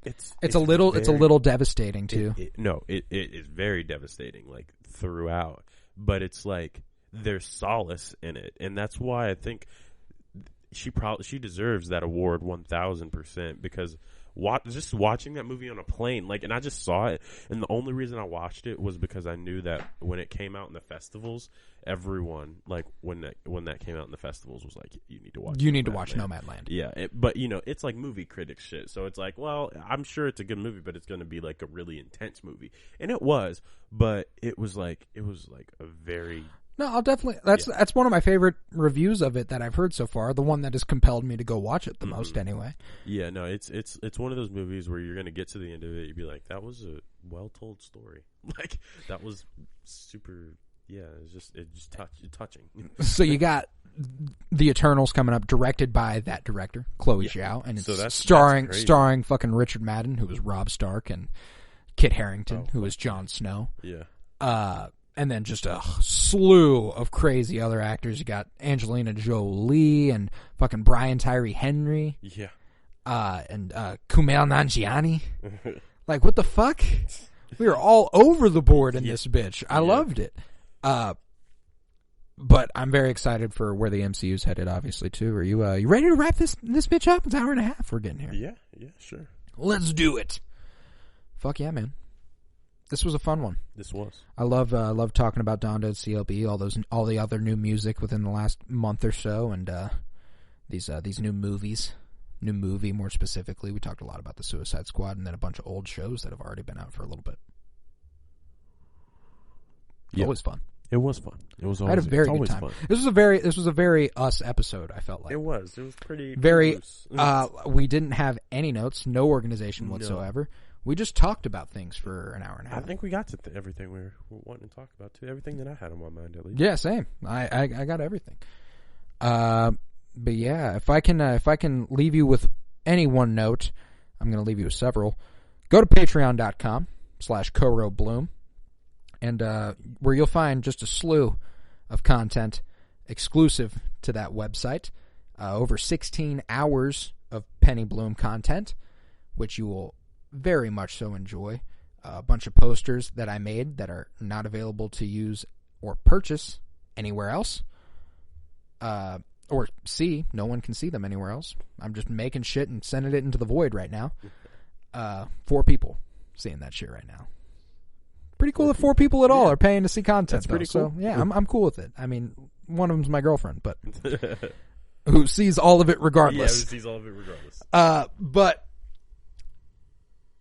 it's a little devastating too. It is very devastating like throughout, but it's like there's solace in it, and that's why I think she deserves that award 1000% because just watching that movie on a plane, like, and I just saw it, and the only reason I watched it was because I knew that when it came out in the festivals, everyone, like, when that came out in the festivals was like, you need to watch Nomadland. Yeah, but you know, it's like movie critic shit, so it's like, well, I'm sure it's a good movie, but it's going to be like a really intense movie, and it was, but it was like a very... No, I'll definitely. That's one of my favorite reviews of it that I've heard so far. The one that has compelled me to go watch it the most, anyway. Yeah, no, it's one of those movies where you're gonna get to the end of it, you'd be like, that was a well told story. Like that was super. Yeah, it's just touching. So you got The Eternals coming up, directed by that director, Chloe Zhao, and it's starring fucking Richard Madden, who was Robb Stark, and Kit Harington, who was Jon Snow. Yeah. And then just a slew of crazy other actors. You got Angelina Jolie and fucking Brian Tyree Henry. Yeah. And Kumail Nanjiani. Like, what the fuck? We were all over the board in this bitch. I loved it. But I'm very excited for where the MCU's headed, obviously, too. Are you ready to wrap this bitch up? It's an hour and a half we're getting here. Yeah, sure. Let's do it. Fuck yeah, man. This was a fun one. This was. I love talking about Donda, CLB, all the other new music within the last month or so, and these new movies. New movie, more specifically. We talked a lot about the Suicide Squad, and then a bunch of old shows that have already been out for a little bit. Yeah. Always fun. It was fun. It was. I had a very good time. Fun. This was a very us episode. I felt like it was. It was pretty loose. We didn't have any notes, no organization whatsoever. We just talked about things for an hour and a half. I think we got to everything we were wanting to talk about, too. Everything that I had on my mind, at least. Yeah, same. I got everything. But yeah, if I can leave you with any one note, I'm going to leave you with several. Go to patreon.com/CoroBloom, and where you'll find just a slew of content exclusive to that website. Over 16 hours of Penny Bloom content, which you will very much so enjoy. A bunch of posters that I made that are not available to use or purchase anywhere else. Or see. No one can see them anywhere else. I'm just making shit and sending it into the void right now. 4 people seeing that shit right now. Pretty cool that 4 people at all are paying to see content. That's pretty cool. So, yeah, I'm cool with it. I mean, one of them's my girlfriend, but who sees all of it regardless. Yeah, who sees all of it regardless. But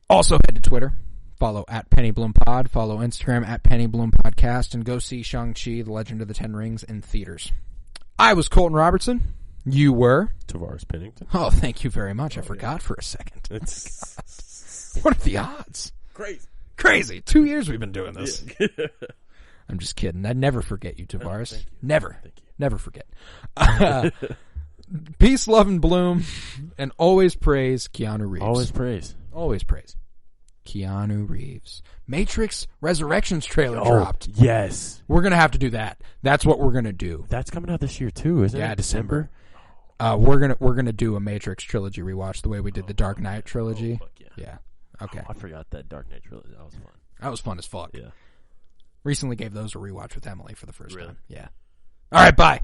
Also head to Twitter. Follow at Penny Bloom Pod. Follow Instagram at Penny Bloom Podcast. And go see Shang-Chi, The Legend of the Ten Rings in theaters. I was Colton Robertson. You were? Tavarus Pennington. Oh, thank you very much. I forgot for a second. What are the odds? Crazy. 2 years we've been doing this. Yeah. I'm just kidding. I'd never forget you, Tavarus. You. Never. Thank you. Never forget. Peace, love, and bloom. And always praise Keanu Reeves. Always praise. Keanu Reeves. Matrix Resurrections trailer dropped. Yes. We're going to have to do that. That's what we're going to do. That's coming out this year too, isn't it? Yeah, December. We're gonna do a Matrix trilogy rewatch the way we did the Dark Knight trilogy. Fuck yeah. Yeah. Okay. I forgot that Dark Knight trilogy. That was fun. That was fun as fuck. Yeah. Recently gave those a rewatch with Emily for the first time. Yeah. All right, bye.